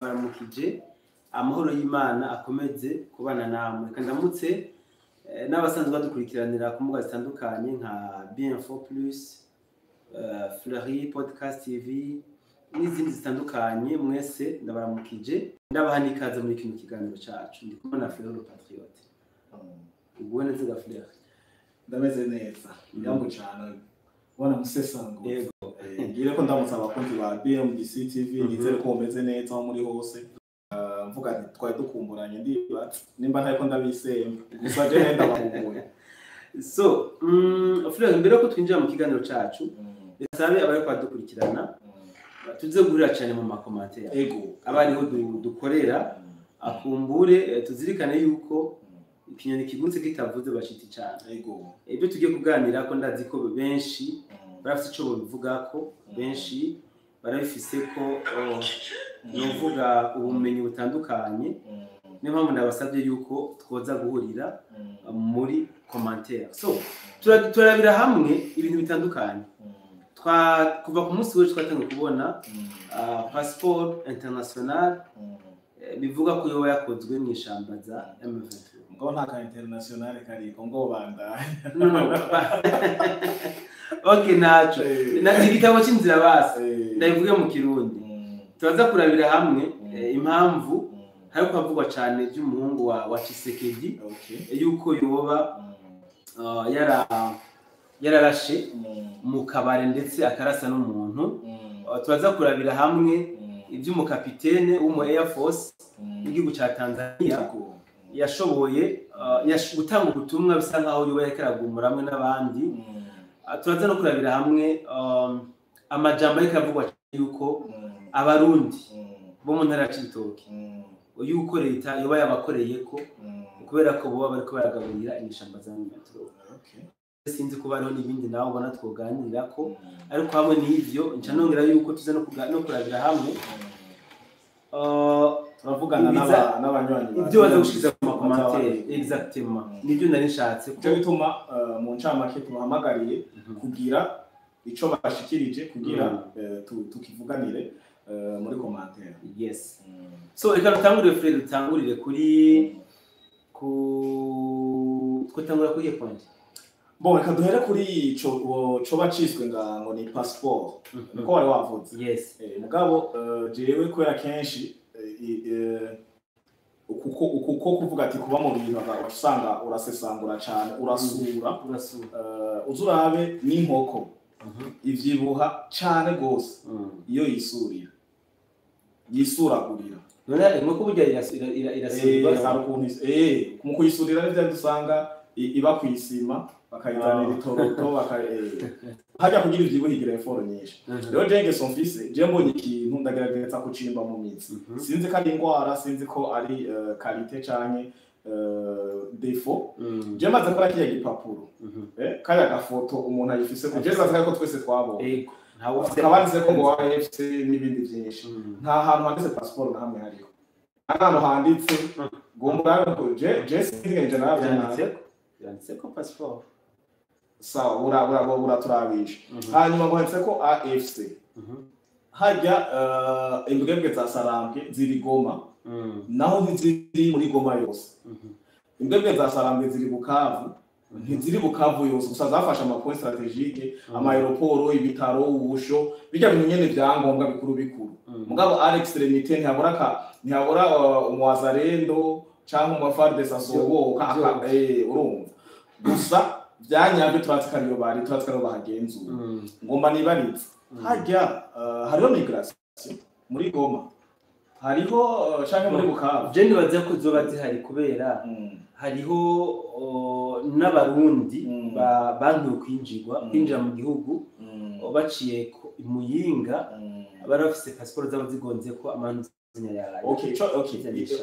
baramukije amahoro y'Imana akomeze kubana namwe kandamutse n'abasanzwe badukurikiranira ku mbuga zitandukanye nka Bien-Info Plus, Fleury Podcast TV n'izindi zitandukanye. Mwese ndabaramukije ndabaha n'ikaze muri kino kiganiro cyacu. Ndi kumwe na Fleury Patriote. Ubwo neze ga Fleury? Ndameze neza nyango cyane ubona musesango yego ngire ko ndamutsa abakunzi ba BMBC TV nizere ko umeze neza muri hose. Mvuga ati twari dukumburanye ndiba nimba ntari ko ndabisemba gusa je nenda bakubuye. So Fleury, mbere ko twinjira mu kiganiro cyacu ndasabe abari kwadukurikirana tuze guhurira cyane mu makomantere Ego abariho dukorera akumbure tuzirikane yuko ikinyoni kigutse kitavuze bashiti cyane. Ego Ibyo tugiye kuganira ko ndazi ko benshi barafite ico bivuga ko benshi barabifise ko novuga ubumenyi butandukanye. Niyo mpamvu ndabasabye yuko twoza guhurira muri commentaire. So turabira hamwe ibintu bitandukanye. Kuva ku munsi w'ejo twatangiye kubona passeport international bivuga ko yoba yakozwe mu ishamba za M23. ngo ntaka international kariko ngo bandanye. Okay, naco igitabo cy'inzira base ndabivuge mu Kirundi. Turaza kurabira hamwe impamvu hari kwavugwa cyane by'umuhungu wa Tshisekedi yuko yoba yararashe mu kabare ndetse akarasa n'umuntu. Turaza kurabira hamwe iby'umukapitene w'umu Air Force w'igihugu cya Tanzania yashoboye gutanga ubutumwa bisa nkaho yoba yakaragumura hamwe n'abandi. Turaza no kurabira hamwe amajambo ariko avugwa yuko abarundi bo mu ntara ya Cibitoke yuko leta yoba yabakoreye ko kubera ko boba bariko baragaburira imishamba za metro. Sinzi ko bariho n'ibindi nawe ubona twoganirira ko, ariko hamwe n'ivyo nca nongera yuko tuza no kurabira hamwe turavugana n'abanywanyi ibyo baza gushikiza ku makomantere. Exactement nibyo nari nshatse ko bituma mu ncamake tubahamagariye kugira ico bashikirije kugira tukivuganire muri commentaire. Yes. So reka dutangurire Fleury, dutangurire kuri twatangura kuri point. Bon, reka duhere kuri ico baciswe ngo ni passport niko wari wavuze. Yes. Mugabo jewe kubera kenshi uko kuvuga ati kuba mu bintu usanga urasesangura cyane urasura uzurabe n'inkoko ivyibuha cyane gose iyo yisuragurira. None inkoko burya irasurwa mu kuyisurira n'ivyo dusanga iba kwisima bakayizanira itoroto hajya kugira ivyibuha igira effort nyinshi. Rero jenge son fils je mbonye ikintu ndagerageza kucimba mu mitsi. Sinzi ko ari ingwara, sinzi ko ari qualité canke défaut. Je maze kora kiya gipapuro kaya gafoto umuntu ayifise ko je zaza ko twese twabonye. Ntawo kabanze ko ngo AFC n'ibindi byinshi. Nta hantu handitse passport na hamwe hariho. Ahantu handitse gomba ko je singenje yanditse ko passport. Sawa uraturabisha. Hanyuma ngo handitse ko AFC. Hajya imbwebwe za Sarambwe ziri Goma. Naho ntiziri muri Goma yose. Imbwebwe za Sarambwe ziri Bukavu. Ntiziri Bukavu yose gusa zafasha amapoint strategique, ama-aeroport, ibitaro, ubusho bijya bintu nyene byangombwa bikuru. Mugabo Alex Remite ntihabura umwazarendo cyangwa umufardesi asohoka urumva. Gusa byanyabyo turatsikariyo bahagenzura. Ngomba nibaritse hajya hariho migration muri Goma, hariho canke muri Bukavu. Je ndibaza ko zoba zihari kubera hariho n'abarundi bantu kwinjira mu gihugu baciye Muyinga bari bafise passport zabo zigonze ko amantu zinyaraye. Okay.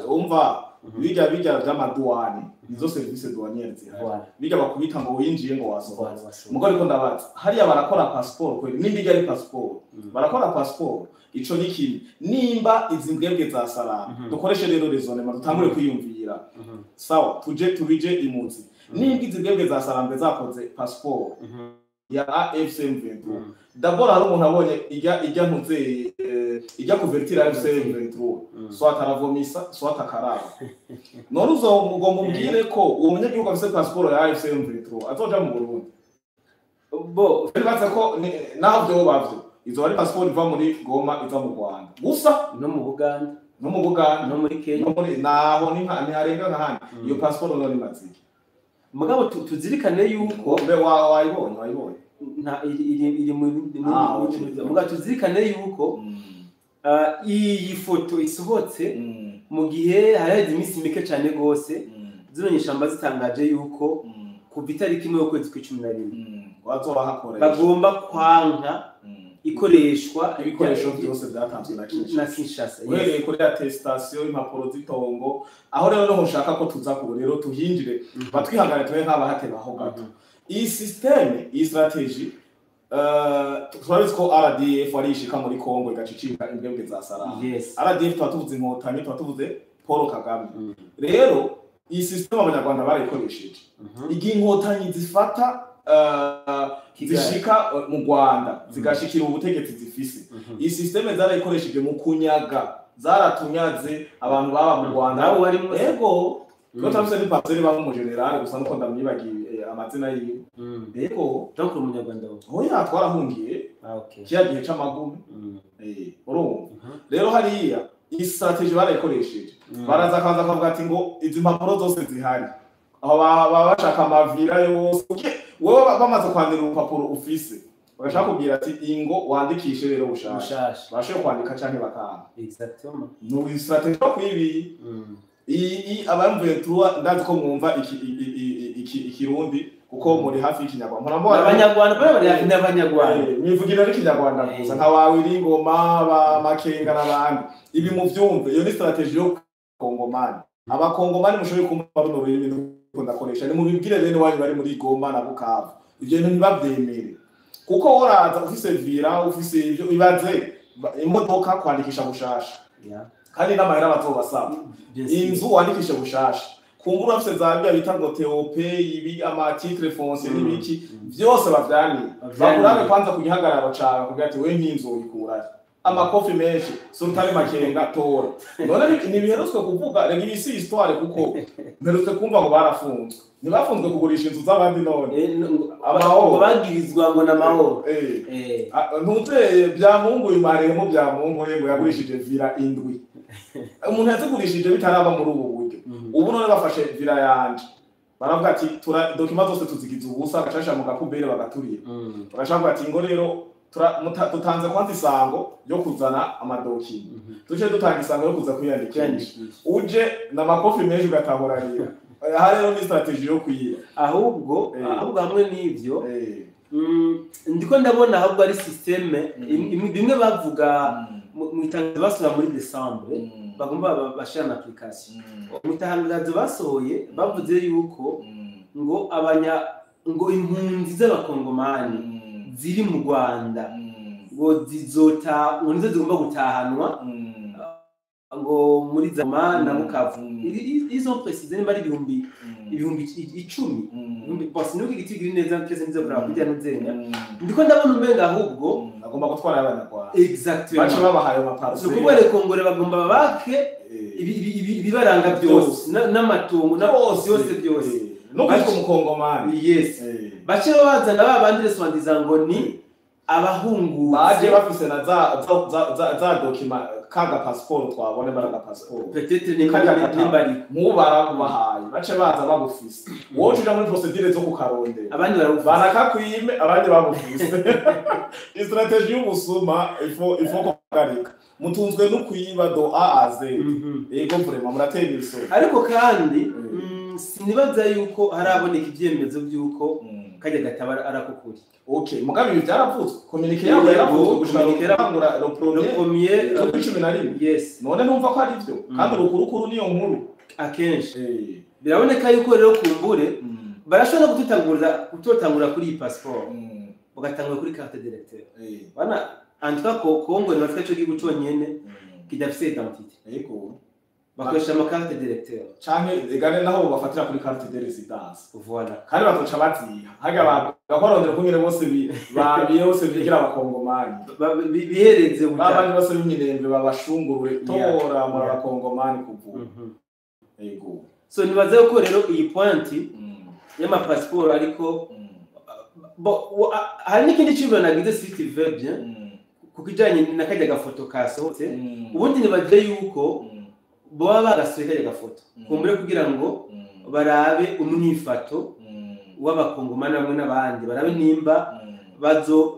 Umva bijya by'amaduwane izo service douanière zihari. Bijya bakubita ngo winjiye ngo wasohoka. Mugore ko ndabaza hariya barakora passport kweli n'ibijya ari passport. Barakora passport ico nikindi nimba izi mbwebwe za Sarambwe dukoreshe rero raisonnement dutangure kwiyumvira. Sawa tubije imuzi nimba izi mbwebwe za Sarambwe zakoze passport ya AFC M23 d'abord hari umuntu abonye ijya ntuze ijya kuvertira AFC M23 soit aravomisa soit akaraba none uzomugomba umbwire ko uwo munyagihugu afise passport ya AFC M23 azoja mu Burundi bo bibaza ko naho byo bavyo izo ari passport iva muri Goma iza mu Rwanda gusa no mu Buganda no muri Kenya no muri naho ni harenga nkahandi iyo passport none maziki mugabo tuzirikane yuko mbe wayibonye nta iri mugabo tuzirikane yuko iyi foto isohotse mu gihe hari iminsi mike cyane gose zino nyishamba zitangaje yuko ku itariki imwe y'ukwezi kwa 11 bagomba kwanka ikoreshwa ibikoresho byose byatanzwe na Kinshasa uhereye kuri attestation impapuro z'itongo aho rero no ushaka ko tuza ku rero tuhinjire batwihangane twe nk'abahatebaho gato iyi systeme iyi strategy twabizi ko RDF warishika muri Kongo igacicika imbwebwe za Sarah RDF twatuvuze inkotanyi twatuvuze Paul Kagame rero iyi systeme abanyarwanda barayikoresheje igihe inkotanyi zifata zishika mu Rwanda zigashikira ubutegetsi zifise iyi systeme zarayikoresheje mu kunyaga zaratunyaze abantu baba mu Rwanda nawo wari ego ko tamse ni paseri ba mu general gusa nuko ndamwibagiye amazina yiwe ego donc umunyarwanda ho yatwarahungiye okay kiya gihe c'amagume urumva rero hariya iyi strategy barayikoresheje baraza kaza kavuga ati ngo izi mpapuro zose zihari aho baba bashaka amavira yose wowe bamaze kwandira urupapuro ufise bagashaka kubwira ati ingo wandikishe rero bushasha bashe kwandika canke bakanga exactement no strategy yo kwibi iyi abamvuye tuwa ndazi ko mwumva ikirundi kuko muri hafi y'ikinyarwanda abanyarwanda bari hafi n'abanyarwanda mwivugira n'ikinyarwanda gusa nka wawe iringoma ba makenga n'abandi ibi mu vyumve iyo ni strategy yo kongomani abakongomani mushoboye kumva runo rurimi ndakoresha ni mu bibwire bene wanyu bari muri Goma na Bukavu ivyo bintu ntibavyemere kuko woraza ufise vira ufise ivyo ibaze imodoka kwandikisha bushasha kandi n'amahera batobasaba inzu wandikisha bushasha kumbura afise zambia bita ngo TOP ibi ama titre foncier n'ibiki byose bavyani bakurabe kwanza kugihagarara cawe kugira ati we nk'inzu uyikuraje amakofi menshi sultani makenga tora none ni biherutse kuvuga rega ibisi histoire kuko mperutse kumva ngo barafunzwe ntibafunzwe kugurisha inzu z'abandi none amahoro bagirizwa ngo n'amahoro ntuze bya Mungu imaremo bya Mungu ngo yagurishije vira indwi umuntu yazigurishije bitaraba muri ubu buryo ubu none bafashe vira yanje baravuga ati tura document zose tuzigize ubusa agashasha mu gakubere bagaturira bagashaka ati ngo rero tutanze kwanza isango yo kuzana amadoki tuje dutanga isango yo kuza kwiyandikisha uje na makofi menshi ugatahorarira aha rero ni strategy yo kwiya ahubwo hamwe n'ivyo ndiko ndabona ahubwo ari systeme bimwe bavuga mu itangazo basura muri December bagomba bashira na application mu itangazo basohoye bavuze yuko ngo impunzi z'abakongomani ziri mu Rwanda ngo ngo nizo zigomba gutahanwa ngo muri Zama na Bukavu izo préciser ni bari ibihumbi 10 bose nuko igiti neza kese nizo bra kujya nuzenya ndiko ndabona umenga ahubwo agomba gutwara abana kwa exactement bacho babahaye amaparcelle nuko bere kongore bagomba babake ibibaranga byose n'amatungo na byose no kuko mukongomani yes bache bazana babandi reswandiza ngo ni abahungu baje bafise na za document kaga passport twabone baraga passport peut-être ni mbari mubara kubahaye bace baza bagufise wowe uja muri procedure zo kukaronde abandi barakakwime abandi bagufise strategy y'ubusuma ifo kugarika mutunzwe no kuyiba do A a Z ego vraiment muratera isoni ariko kandi sinibaza yuko haraboneka ivyemezo byuko kajya gatabara arakukuri okay mugabe byaravuzwe communique yabo yaravuzwe gushaka kangura le premier 11 yes none numva ko ari byo kandi urukurukuru niyo nkuru akenshi biraboneka yuko rero kumbure barashobora kutotangura kuri iyi passport bagatangura kuri carte d'électeur bana antuka ko Kongo ni bafite cyo gihugu cyonyene kidafise identité yego bakoresha carte directeur canke egane naho bafatira kuri carte de résidence voilà kandi batoca baziha haga bakorondera kungene bose bose bigira abakongomani bihereze babandi bose b'iminembe babashungurure tora mu bakongomani kuvuga ego so nibaze ko rero iyi point y'ama passport ariko hari n'ikindi kintu nagize site bien kukijanye nakajya gafoto kasohotse ubundi nibaje yuko boba bagasuye kajya gafoto kumbure kugira ngo barabe umwifato w'abakongomani bamwe n'abandi barabe nimba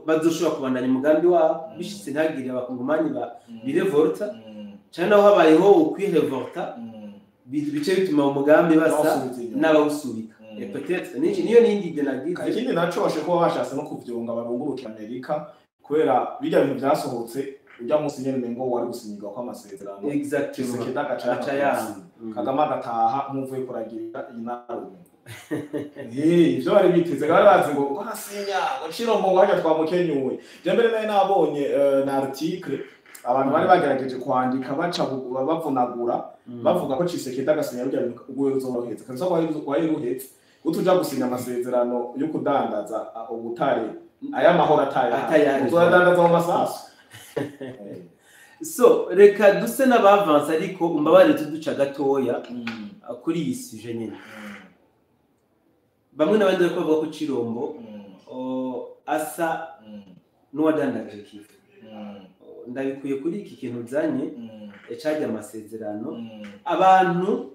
bazoshobora kubandanya umugambi wabo bishitse ntagire abakongomani birevolta cyane naho habayeho ukwirevolta bice bituma umugambi basa n'abawusubika peut-être niyo nindi de nagize ikindi naco bashe kuba bashase no kuvyonga barunguruka Amerika kubera bijya bintu byasohotse ujya munsi nyene ngo wari gusinyirwa kwa amasezerano exactement Kagame agataha nk'uvuye kuragirira inarume ivyo bari biteze bari bazi ngo barasinya ngo Chirombo ngo hajya twamukenyuwe je mbere naye nabonye na article abantu bari bagerageje kwandika baca bavunagura bavuga ko Tshisekedi agasinya rujya ubwo zorohetse kanso wari ruhetse utuja gusinya amasezerano yo kudandaza ubutare aya mahoro ataya uzodandaza mu masasu so reka duse n'abavanse ariko umbabare tuduca gatoya kuri iyi suje nyene bamwe n'abandi bariko bavuga ko Chirombo asa n'uwadandaje kifu ndabikuye kuri iki kintu uzanye ecajya amasezerano abantu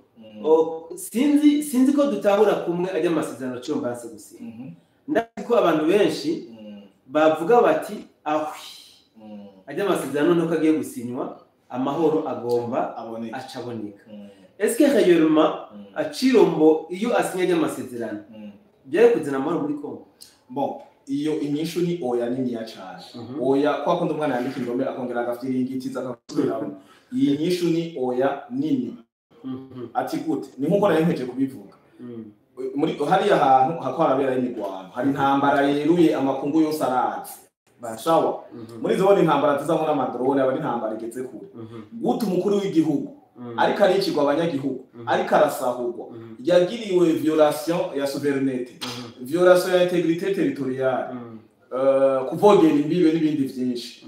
sinzi ko dutahura kumwe ajya amasezerano cyo mbanse gusinya ndazi ko abantu benshi bavuga bati ahwi ajya amasezerano nuko agiye gusinywa amahoro agomba acaboneka est-ce que réellement Chirombo iyo asinya ajya amasezerano byari kuzana amahoro muri Kongo bon iyo inyishu ni oya nini ya cyane oya kwa kundi umwana yandika indome akongera agafyiringiti zakasubiramo iyi nyishu ni oya nini ati gute ni nkuko nayemeje kubivuga muri hari ahantu hakorabera imigwano hari intambara yeruye amakungu yose arazi bashawa muri zone intambara zizamo n'amadrone abari intambara igeze kure gute umukuru w'igihugu ariko arikirwa abanyagihugu ariko arasahurwa yagiriwe violation ya souveraineté violation ya intégrité territoriale kuvogera imbibe n'ibindi byinshi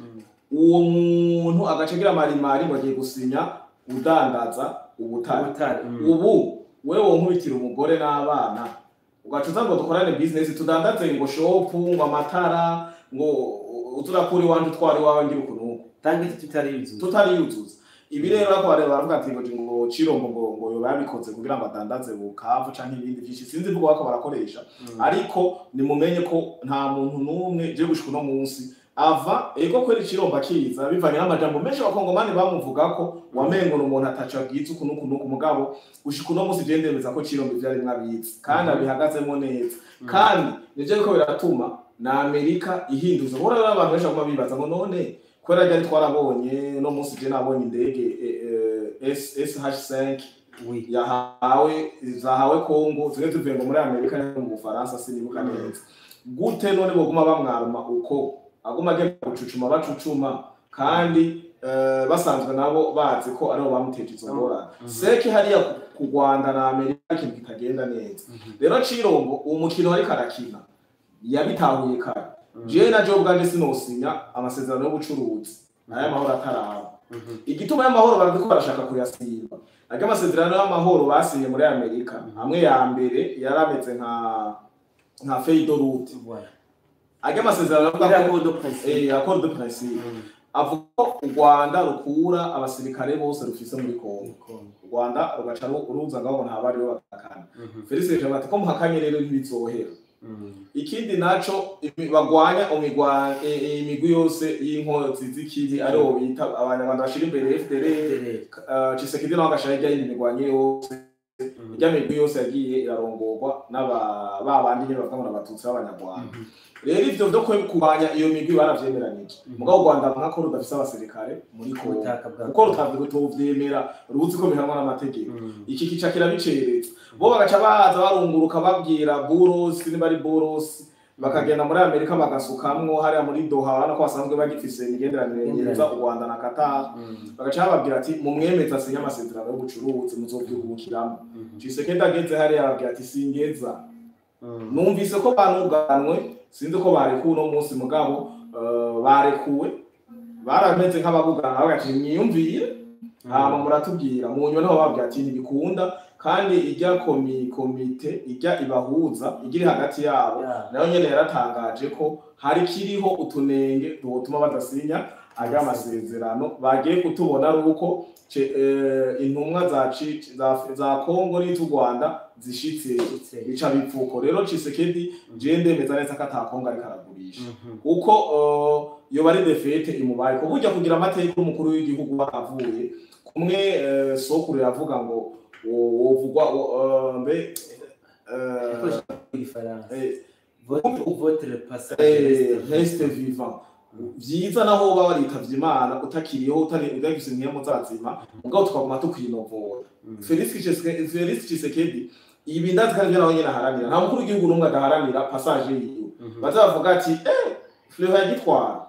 uwo muntu agacagira marimari ngo agiye gusinya udandaza ubutare ubu wewe nkubitira umugore n'abana ugacuza ngo dukorane business tudandaze ngo shop ngo amatara ngo uturakuri wanje twari wawe ngira ukuntu tangi tutari yuzuza ibi rero ako baravuga ati ngo Chirombo ngo babikoze kugira ngo adandaze bukavu canke ibindi byinshi sinzi vuga bako barakoresha ariko nimumenye ko nta muntu numwe je gushika no munsi ava ego kweri Chirombo akiza bivanye n'amajambo menshi abakongomani bamuvuga ko wamengo n'umuntu ataca bwiza ukuntu mugabo gushika no munsi je ndemeza ko Chirombo byari mwabizi kandi abihagazemo neza kandi nivyo biko biratuma na Amerika ihinduza bora abantu benshi baguma bibaza ngo none kwera ryari twarabonye no munsi je nabonye indege SH5 zahawe Kongo zire tuvuye ngo muri Amerika no mu Bufaransa sinibuka neza gute none boguma bamwaruma uko aguma agenda gucucuma bacucuma kandi basanzwe nabo bazi ko aribo bamuteje izo ngorane seke hariya ku Rwanda na Amerika ikintu kitagenda neza rero Chirombo umukino ariko arakina yabitahuye kare je na job gande sinosinya amasezerano yo gucuruza aya mahoro ataraba igituma y'amahoro baradiko barashaka kuyasiba aga amasezerano y'amahoro basinye muri Amerika amwe ya mbere yarameze nka feuille route aga amasezerano accord de principe avuga u Rwanda rukura abasirikare bose rufise muri Kongo u Rwanda rugaca ruza ngaho ntabari bo batakana Felix Jamati ko muhakanye rero ntibizohera ikindi naco bagwanya imigwi yose y'inkozi z'ikibi ariho bita abanyarwanda bashira imbere FDL Tshisekedi naho agashaka y'imigwanye yose ijyamigwi yose yagiye irarongorwa n'abandi nyine bavuga ngo abatutsi b'abanyarwanda rero ivyo byo kubanya iyo migwi baravyemeranije mugabo u Rwanda nkako rudafise abasirikare muri Kongo kuko rutavuga tuvyemera ruzi ko bihanwa n'amategeko iki kica kirabiceretse bo bagaca baza barunguruka babwira Boros niba ari Boros bakagenda muri Amerika bagasukamwo hariya muri Doha urabona ko basanzwe bagifise imigenderanire myiza u Rwanda na Qatar bagaca bababwira ati mu mwemeza asinya amasezerano yo gucuruza muzovyungukiramo Tshisekedi ageze hariya ababwira ati singeza numvise ko banuganwe sinzi ko barekuwe uno munsi mugabo barekuwe barameze nk'ababugana bagati mwiyumvire hama muratubwira mu nyuma niho babwira ati ntibikunda kandi ijya komite ijya ibahuza igiri hagati yabo nayo nyene yaratangaje ko hari kiriho utunenge dutuma badasinya aga amasezerano bagiye kutubona ari uko intumwa za Kongo n'u Rwanda zishitse bica bipfuko rero Tshisekedi je ndemeza neza ko atakongo ari karagurisha uko yo bari defete imubaye ko burya kugira amateka umukuru w'igihugu bakavuye kumwe sokuru yavuga ngo wovugwa mbe votre passage reste vivant vyiza naho baba baritavye Imana utakiriho utagifise nkiyemo zazima mugabo tukaguma tukwinovora Felix Tshisekedi ibi ndazi kandi naho nyene haranira nta mukuru w'igihugu numwe adaharanira passage yiwe bazavuga ati Fleur yagitwara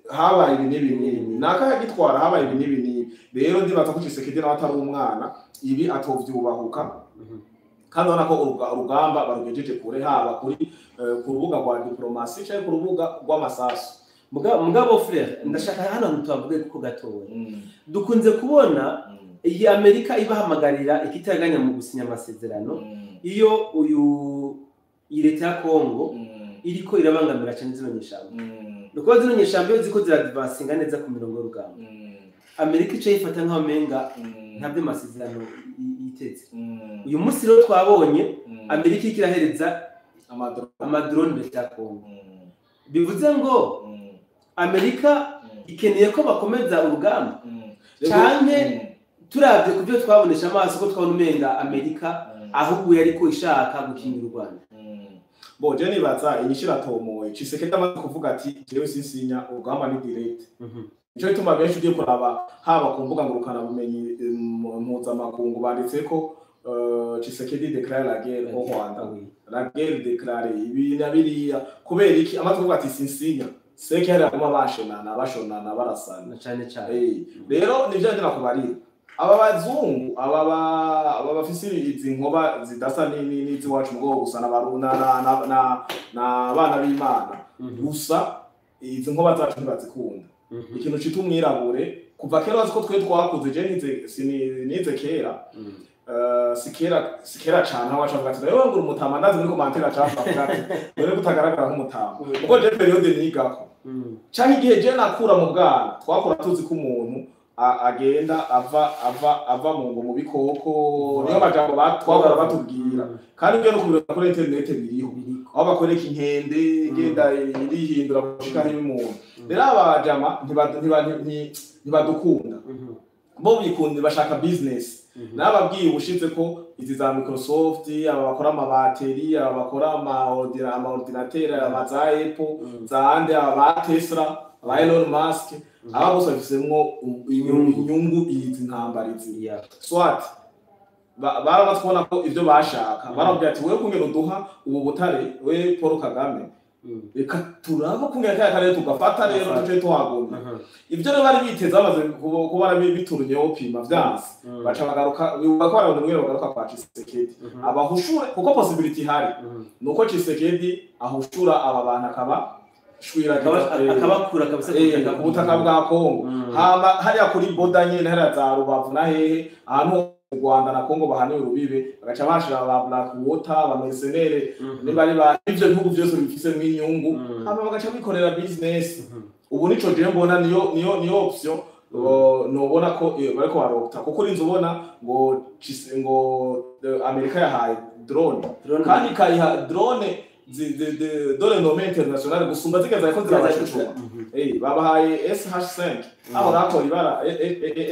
habaye ibi n'ibinini naka yagitwara habaye ibi n'ibinini rero ndibaza ko Tshisekedi nawe atari umwana ibi atovyubahuka kandi urabona ko urugamba barugejeje kure haba kuri ku rubuga rwa diplomasi cyangwa ku rubuga rw'amasasu mugabo Frere ndashaka hano tuvuge ko gatowe dukunze kubona iyi Amerika ibahamagarira ikitaganya mu gusinya amasezerano iyo leta ya Kongo iriko irabangamira cyane zino nyeshambo nuko zino nyeshambo ziko ziradvancinga neza ku mirongo y'urugamba Amerika ico yifata nka menga ntabyo amasezerano yiteze uyu munsi rero twabonye Amerika ikirahereza amadrone leta ya Kongo bivuze ngo Amerika ikeneye ko bakomeza urugamba cyane turavye kuvyo twabonesha amaso ko twabona umenga Amerika ahubwo yariko ishaka gukingira u Rwanda bo je nibaza inyishira tomoye Tshisekedi amaze kuvuga ati jewe sinsinya urugamba ni direct ico bituma benshi ugiye kuraba haba ku mbuga ngurukana bumenyi mpuzamakungu banditse ko Tshisekedi déclare la guerre au Rwanda la guerre déclarée ibi nabiriya kubera iki amaze kuvuga ati sinsinya seke hari aguma bashonana barasana cyane rero nivyo ndina kubarira aba bazungu aba bafise izi nkoba zidasa n'izi wacu mugo gusa na bana b'Imana gusa izi nkoba zacu ntibazikunda ikintu cita umwirabure kuva kera bazi ko twe twakuze je nize kera sikera cyane aho wacu ati rero ngo umutama ndazi muri commentaire acafa ati dore kutagaragara nk'umutama ubwo je periode nigako cyane igihe je nakura mu bwana twakora tuzi ko umuntu agenda ava mu bikoko niyo majambo twakora batubwira kandi byo no kubira kuri internet biriho aho bakoreka inkende genda irihindura gushika n'umuntu rero abajama ntibadukunda bo bikunda bashaka business nababwiye ubushitse ko izi za Microsoft aba bakora amabateri aba bakora ama ordinateur aba za Apple za ande aba Tesla aba Elon Musk aba bose bafisemwo inyungu izi ntambarizi swat barabatwona ko ivyo bashaka barabwira ati wewe kungera uduha ubu butare we Paul Kagame reka turaba kungera kare tugafata rero tuje tuhagomba ivyo rero bari biteze bamaze kuba biturunye opima vyanse baca bagaruka bakora abantu mwere bagaruka kwa Tshisekedi abahushura kuko possibility hari nuko Tshisekedi ahushura aba bantu akaba shwira akabakura kabisa ubutaka bwa Kongo hama hariya kuri boda nyene hariya za Rubavu na hehe ahantu u Rwanda na Kongo bahaniye urubibe bagaca bashira aba Black Water aba mercenaires nibari ba ivyo bihugu byose bifise mw'inyungu hama bagaca bikorera business ubu nico je mbona niyo option nobona ko bariko barokta kuko urinze ubona ngo Amerika yahaye drone kandi kayiha drone dore nome international gusumba zigeza ko zirabacucuma babahaye SH5 aho rakora ibara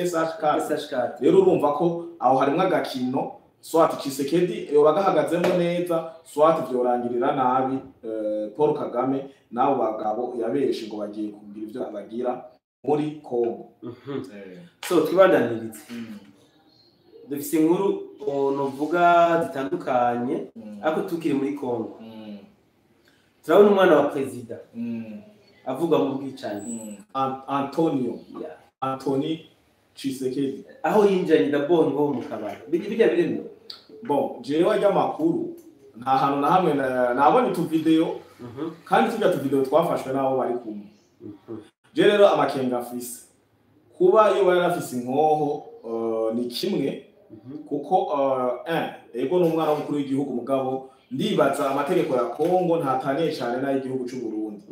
SH4 rero urumva ko aho harimo agakino swat Tshisekedi bagahagazemo neza swat byorangirira nabi Paul Kagame nabo bagabo yabeshe ngo bagiye kugira ivyo bagira muri Kongo so twibandanirize dufise inkuru novuga zitandukanye ariko tukiri muri Kongo turabona umwana wa president avuga mu bwicanyi Anthony Tshisekedi aho yinjanye d'abord ngo mu kabari bijya birimo bon jewe ajya makuru nta hantu na hamwe nabonye tu video kandi tujya tu video twafashwe nabo bari kumwe je rero amakenga afise kuba iyo bari afise inkoho ni kimwe kuko ego n'umwana w'umukuru w'igihugu mugabo ndibaza amategeko ya Kongo ntataniye cyane n'ay'igihugu cy'u Burundi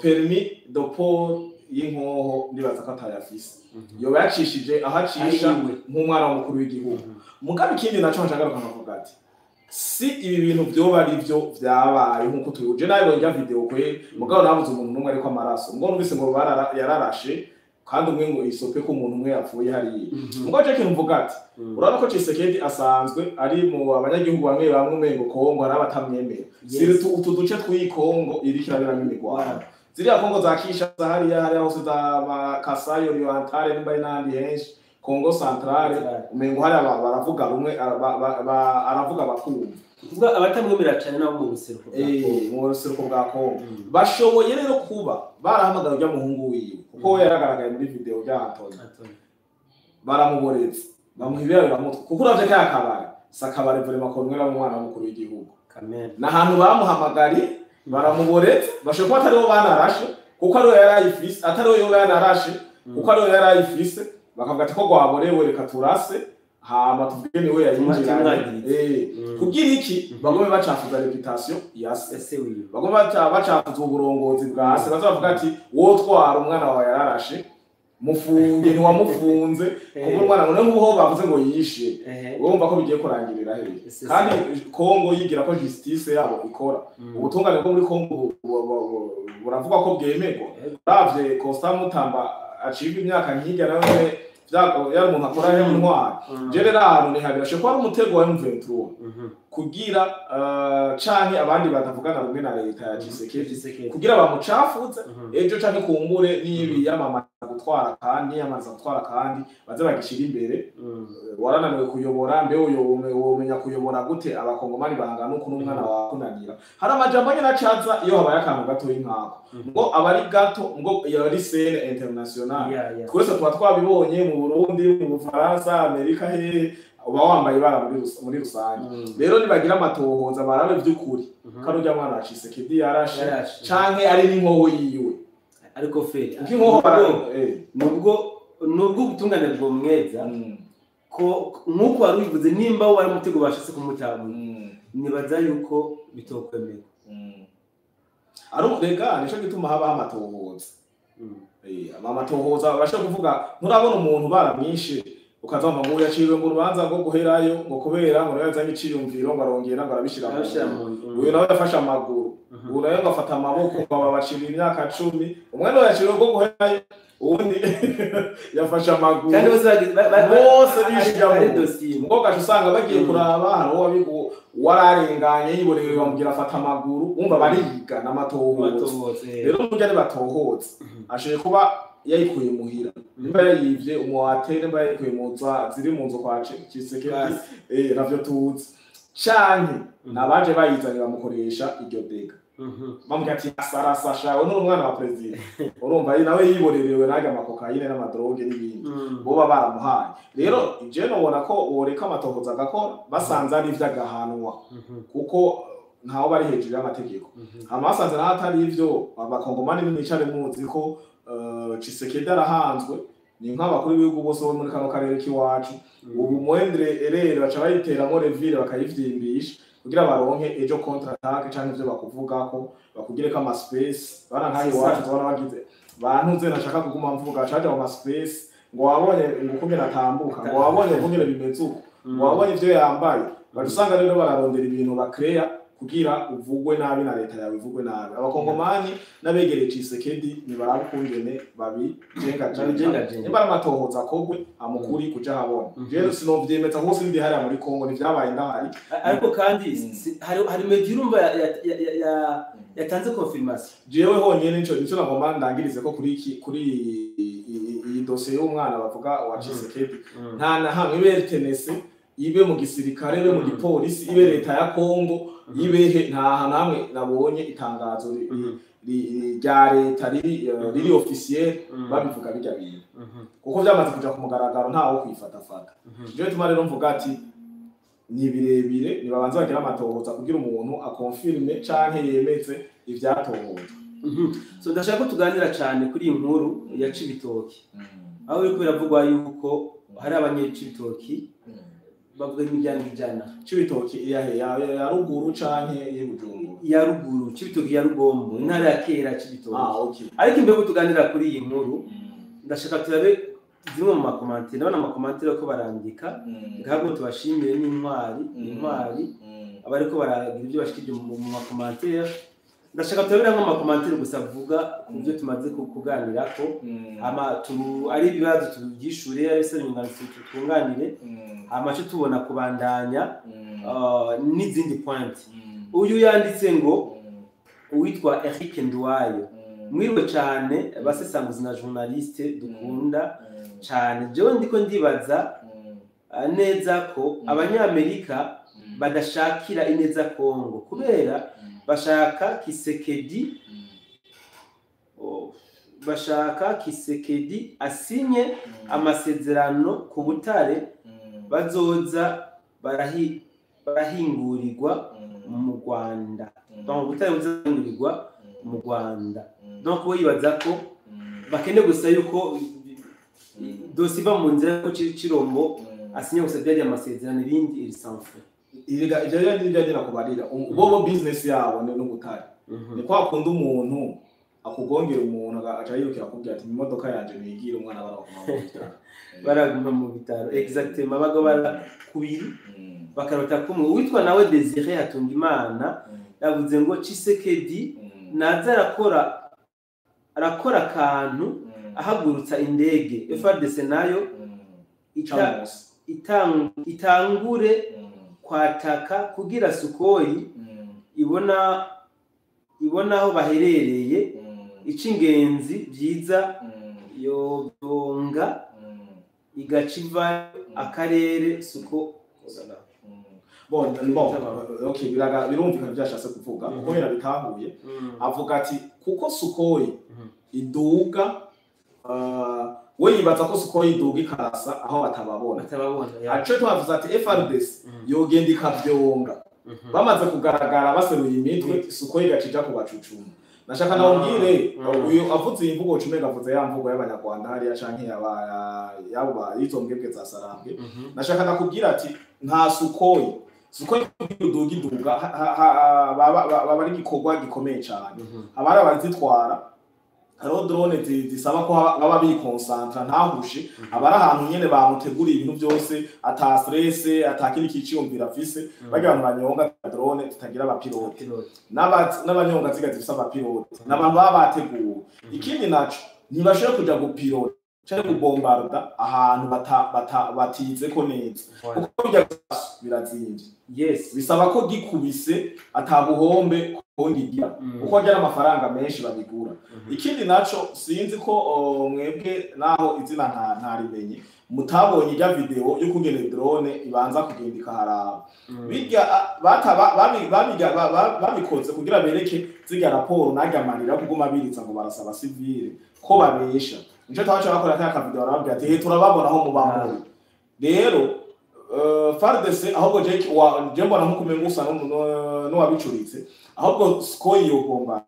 permis de port y'inkoho ndibaza ko atayafise yo yacishije ahacisha nk'umwana w'umukuru w'igihugu mugabe ikindi naco nshagaruka nkavuga ati si ibi bintu byoba ari byo byabaye nkuko tuje nayo njya video kwe mugabo nabuze umuntu numwe ariko amaraso ngo numvise ngo yararashe kandi umwe ngo isope ko umuntu umwe yapfuye hari mugabo je kintu mvuga ati urabona ko Tshisekedi asanzwe ari mu abanyagihugu bamwe bamwe ngo Kongo ari abatamwemera siri utu duce tw'ikongo iri kirabiramo imigwano ziriya Kongo za Kinshasa hari hose za Kasai Orientale n'imbaye nandi henshi Kongo Centrale umengo hari baravuga rumwe aravuga bakumva kuvuga abatamwemera cyane nabo mu buseruko mu buseruko bwa Kongo bashoboye rero kuba barahamagara ujya muhungu wiwe kuko yaragaragaye muri video bya Anthony baramuboretse bamuhibira biramutwe kuko uravye kaya kabare sakabare vure makonwera mu mwana w'umukuru w'igihugu na hantu bamuhamagari baramuboretse bashobora kuba atariho banarashe kuko ariho yarayifise atariho yo yanarashe kuko ariho yarayifise bakavuga ati ko gwaborewe reka turase hama tuvuge niwe yayinjiranye kugira iki bagome bacafuza reputation yase bagome bacafuza uburongozi bwa se bazavuga ati wo twara umwana wawe yararashe mufunge ni wamufunze kuko umwana none nk'uho bavuze ngo yishe urumva ko bigiye kurangirira hehe kandi Kongo yigira ko justice yabo ikora ubutungane bwo muri Kongo buravuga ko bwemerwa bavye Constant Mutamba aciga imyaka nk'ijya nawe yari umuntu akora he mu ntwari general ni habirashe ko ari umutego wa M23 kugira canke abandi batavugana rumwe na leta ya Tshisekedi kugira bamucafuze ejo canke kumbure nibi yamamaza gutwara kandi yamaza gutwara kandi baze bagishira imbere warananiwe kuyobora mbe womenya kuyobora gute abakongomani bangana uko n'umwana wakunanira hari amajambo nyine acaza iyo habaye akantu gato y'inkako ngo abari gato ngo yari scene international twese tuba twabibonye mu Burundi mu Bufaransa Amerika he uba wambaye ibara muri rusange rero nibagira amatohoza barabe by'ukuri kandi ujya mwana Tshisekedi yarashe canke ari n'inkoho yiwe ariko feri nk'inkoho nubwo ubutungane bwo mweza ko nkuko wari ubivuze nimba wari mutego bashitse kumutamu nibaza yuko bitokwemerwa ari rega nico gituma haba amatohoza amatohoza basha kuvuga nturabona umuntu baramwishe ukazamba ngo yaciwe mu rubanza rwo guherayo ngo kubera ngo yazanye iciyumviro ngo arongera ngo arabishira uyu nawe yafashe amaguru uyu nawe ngafata amaboko ngo babacira imyaka 10 umwe nawe yaciwe rwo guherayo ubundi yafashe amaguru kandi bose bishyira ngo gaje usanga bagiye kuraba hano wabigo wararenganye yiborewe bamubwira afata amaguru umva bariga n'amatohoza rero n'ujya batohoza ashoye kuba yayikuye muhira nimba yayivye umuwate nimba yayikuye muza ziri mu nzu kwa Tshisekedi navyo tuzi canke nabaje bayizanira bamukoresha iryo dega bamubwira ati asarasa shawe n'umwana wa president urumva nawe yiborerewe naga amakokayine n'amadroge n'ibindi boba baramuhaye rero je nobona ko boreka amatohoza agakora basanze ari ivy'agahanwa kuko ntaho bari hejuru y'amategeko amasanze n'atari ivyo abakongomani n'imicare muzi ko Tshisekedi arahanzwe ni nk'abakuru b'ibihugu bose bo muri kano karere k'iwacu ubu mwendere erere baca bayiteramo revire bakayivyimbisha kugira baronke ejo contre attaque canke ivyo bakuvuga ko bakugire ko ama space bana nkayi wacu tubona bagize bantuze nashaka kuguma mvuga caje ama space ngo wabonye ngukumye natambuka ngo wabonye ngumye bimeze uko ngo wabonye ivyo yambaye badusanga rero bararondera ibintu bakreya kugira uvugwe nabi na leta yawe ivugwe nabi abakongomani nabegereye Tshisekedi ni barakungene babi jenga niba amatohoza kogwe amukuri kuja habona rero sinovyemeza hose ndi hari muri Kongo nivyabaye ndahari ariko kandi hari media urumva yatanze confirmation jewe honyene nico nagomba ndangirize ko kuri iyi dossier y'umwana bavuga wa Tshisekedi nta na hamwe bertenese ibe mu gisirikare ibe mu gipolisi ibe leta ya Kongo ibehe nta namwe nabonye itangazo rya leta riri officiel babivuga bijya bintu kuko byamaze kuja ku mugaragaro ntawo kwifatafata je tuma rero mvuga ati ni birebire ni babanza bagira amatohoza kugira umuntu akonfirme canke yemeze ivyatohoza so ndashaka ko tuganira cyane kuri iyi nkuru ya Cibitoki aho biko biravugwa yuko hari abanyecibitoki bavuga imiryango ijana Cibitoki ya ruguru canke y'Ubujumbura ya ruguru Cibitoki ya Rugombo intara ya kera Cibitoki okay ariko imbere ko tuganira kuri iyi nkuru ndashaka turabe zimwe mu makomantere nabona amakomantere ko barandika ngahubwo tubashimire n'intwari abariko baragira ibyo bashikije mu makomantere ndashaka tubabira nko makomantere gusa vuga kubyo tumaze kuganira ko ari ibibazo tubyishure ari se nyunganisi tutunganire amace tubona kubandanya n'izindi point uyu yanditse ngo uwitwa Eric Ndwayo mwirwe cyane basesanguzi na journaliste dukunda cyane jewe ndiko ndibaza neza ko abanyamerika badashakira ineza Kongo kubera bashaka Kisekedi asinye amasezerano ku butare bazoza barahingurirwa mu Rwanda donc butare buzahingurirwa mu Rwanda donc bo yibaza ko bakende gusa yuko dosiba mu nzira ko Cirombo asinye gusa byaje amasezerano ibindi irisanfwe iriga ijya n'ibyagira kubarira bo business yabo n'ubutare ni kwa kundi umuntu akugongera umuntu aca yirukira akubwira ati imodoka yanje nigira umwana baraguma mu bitaro exactement bago barakubiri bakarota kumwe witwa nawe Desire Hatungimana yavuze ngo Cisekedi naza arakora kantu ahagurutsa indege FARDC nayo itangure kwataka kugira Sukoyi ibona aho baherereye icingenzi byiza yobonga igaciva akarere suko okay birumvikana byashase kuvuga kuko bitahuye avuga ati kuko Sukoyi iduga we yibaza ko Sukoyi iduga ikarasa aho batababona aco twavuze ati FARDC yogenda ikavyonga bamaze kugaragara baseruye imitwe Sukoyi gacija ku bacucuma nashaka nawubwire uyu avuze imvugo cume gavuze ya mvugo y'abanyarwanda hariya canke yaba yitombwebwe za Sarambwe nashaka nakubwira ati nta Sukoyi iduga baba ari gikorwa gikomeye cyane abari abazitwara haro drone zisaba ko baba bikonsantra ntahushe abari ahantu nyene bamuteguriye ibintu byose ata stress atakiri kiciyumvira afise bagira abantu banyonga drone zitagira abapilote n'abanyonga ziga zifisa abapilote n'abantu baba bateguwe ikindi naco ntibashobora kuja gupilota cyangwa kubombarda ahantu batize ko neza kuko birazimvye yes bisaba ko gikubise atabuhombe kondigira uko ajya amafaranga menshi babigura ikindi naco sinzi ko mwebwe naho izina ntarimenye mutabonye ijya video yo kugene drone ibanza kugendika haraba bijya babikoze kugira bereke ziga raporo najyamanira kuguma biritsa ngo barasaba civile ko babesha nico tawacha bakora aka video barabwira ati turababona aho mubamuri rero FARDC ahubwo je mbona nkukumenga usa no wabicuritse ahubwo Sukoyi yogomba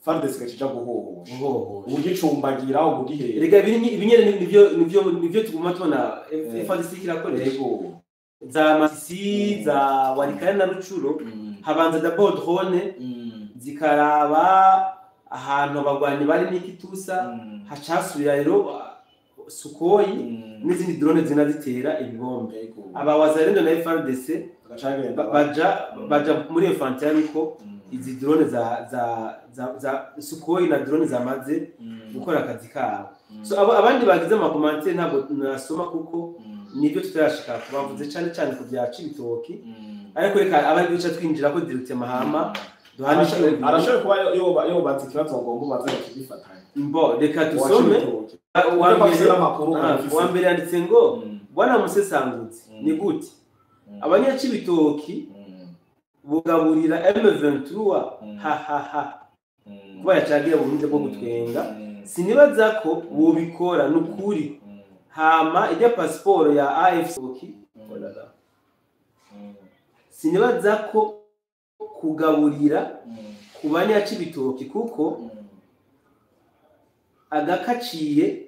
FARDC gacija guhohosha ugicumbagira ugihere rega ibinyere nivyo tuguma tubona FARDC kirakorera yego za Masisi za Walikare na Rucuro habanza d'abord drone zikaraba ahantu abagwanyi bari n'ikitusa hacasubira rero Sukoyi n'izindi drone zinazitera ibibombe abawazarendo na FARDC baja muri infantry ariko izi drone za Sukoyi na drone zamaze gukora akazi kabo so abandi bagize amakomantere ntabwo nasoma kuko nibyo tutarashika kubavuze cyane ku bya Cibitoki ariko reka abandi bica twinjira ko direct mahama arashobora kuba yobatse ikibazo bagomba baze bakifatanya mbo reka tusome wa mbere yanditse ngo bwana Musesanguzi ni gute abanyacibitoki bugaburira M23 kuba yacagira ubuhinzi bwo gutwenga sinibaza ko bubikora n'ukuri hama ijya pasiporo ya AFC sinibaza ko kugaburira ku banyacibitoki kuko agakaciye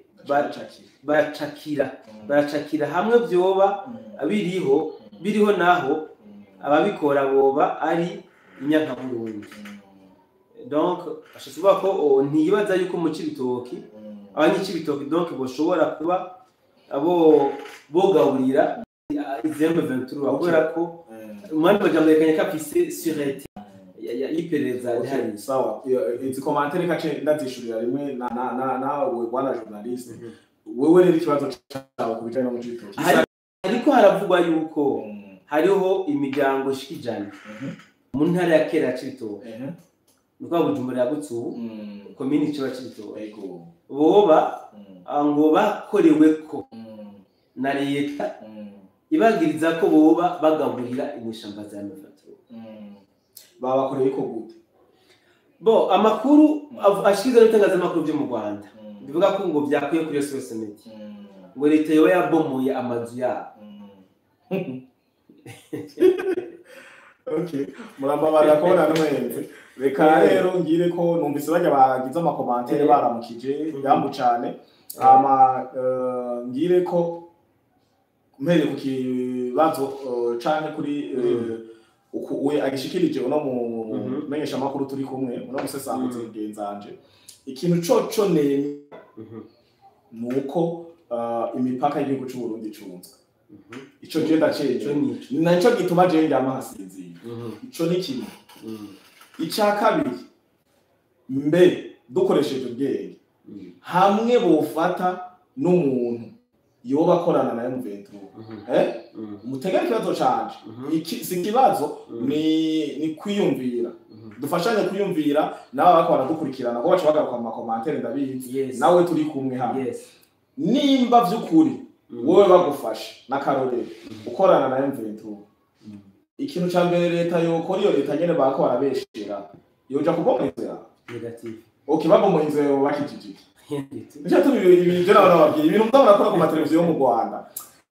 baracakira hamwe byoba biriho naho ababikora boba ari inyankaburundi donc ashobora ko ntiyibaza yuko mu cibitoki abanyicibitoki donc boshobora kuba abo bogaburira izembe 23 kubera ko umwanya bajamekanye kafise surete yipereza rihari sawa izi commentaire kace ndazishurira rimwe na bwana journaliste wewe rero ikibazo cyawe kubijanye no mu cibitoki ariko haravugwa yuko hariho imiryango shikijana mu ntara ya kera cibitoki nuko Bujumbura yagutsubu komini cyo cibitoki boba ngo bakorewe ko na leta ibagiriza ko boba bagaburira imishamba za M23 babakoreye ko gute bo amakuru ashikiza n'utangaza amakuru byo mu Rwanda bivuga ko ngo byakwiye kuri SOS Media ngo leta yo yabomoye amazu ya okay murambabara ko nanwenze reka rero ngire ko numvise bajya bagize amakomantere baramukije yambu cyane ama ngire ko mpere ku kibazo cyane kuri we agishikirije uno mu menyesha makuru turi kumwe uno musesangutse ngenzanje ikintu coco nuko imipaka y'igihugu cy'u Burundi cunzwe ico je ndaceje naco gituma je njyama hasinziye ico ni kimwe icya kabiri mbe dukoresheje ubwenge hamwe bufata n'umuntu yoba akorana na M23 mutegeka ikibazo canje si kibazo ni kwiyumvira dufashanye kwiyumvira nawe bakora dukurikirana ko baca bagaruka mu commentaire ndabizi nawe turi kumwe hamwe nimba vy'ukuri wowe bagufashe nakarorero ukorana na M23 ikintu ca mbere leta yokora iyo leta nyene bako barabeshera yoja kubomonzera negative okay babomonzera bakijiji Nje tubi je nawe nababwira ibintu mudabona ku mateleviziyo mu Rwanda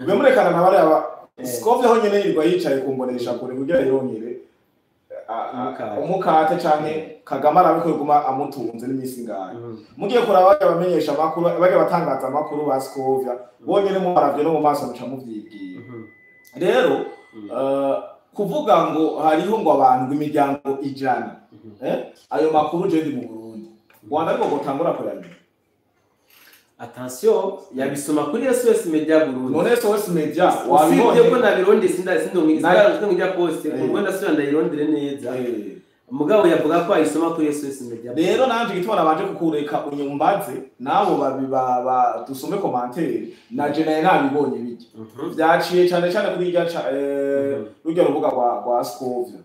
bwe murekana na bari aba Scovia ho nyene yirwa yicaye kumbonesha kure kugira yongere umukate canke Kagame arabikoguma amutunze n'imisi ngaye mugiye kuraba bamenyesha makuru bage batangaza amakuru ba Scovia bonyene mu baravye no mu maso muca muvyibwiye rero kuvuga ngo hariho ngo abantu imiryango ijana ayo makuru je ndi mu Burundi Rwanda ariko gutangura kuranya attention yabisoma kuri SOS Media Burundi none SOS Media wabibonye ko nabironde sinda post ubwo ndasubira ndayirondere neza mugabo yavuga ko ayisoma kuri SOS Media rero nanje gitwara banje kukureka unyumbaze nabo babiba dusome commentaire naje naye nabibonye biki byaciye cyane cyane kuri irya rujya rubuga rwa Scovia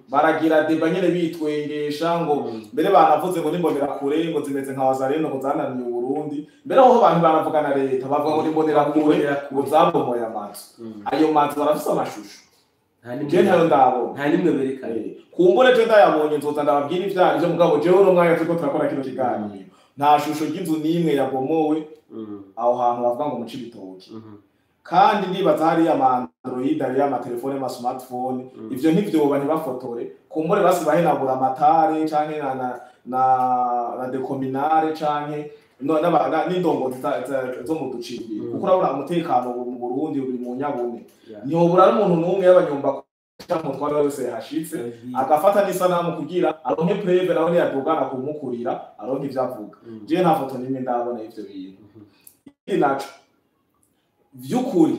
baragira deba nyene bitwengesha ngo mbere banavuze ngo nimbonera kure ngo zimeze nka wazareno ngo zananiye Burundi mbere aho abantu baravugana leta bavuga ngo nimbonera kure ngo zabomoye amazu ayo mazu barafise amashusho nta nimwe berekanye kumbure je ndayabonye nzoza ndababwira ivyari byo mugabo jewe no mwanya turiko turakora kino kiganiro nta shusho y'inzu nimwe yabomowe aho hantu bavuga ngo mu cibitoki kandi ndibaza hari ama Android ari ama telefone ma smartphone ivyo ntivyoba ntibafotore kumbure basibahe nabura amatare canke na decominare canke n'indongo zo mu ducibi kuko urabona umutekano mu Burundi uri mu nyabune nyobura ari umuntu numwe y'abanyumba cyangwa twari wese hashitse agafata n'isanamu kugira aronke preve nawe yadugana kumukurira aronke ivyavuga je nta foto nimwe ndabona ivyo bintu inaco vyukuri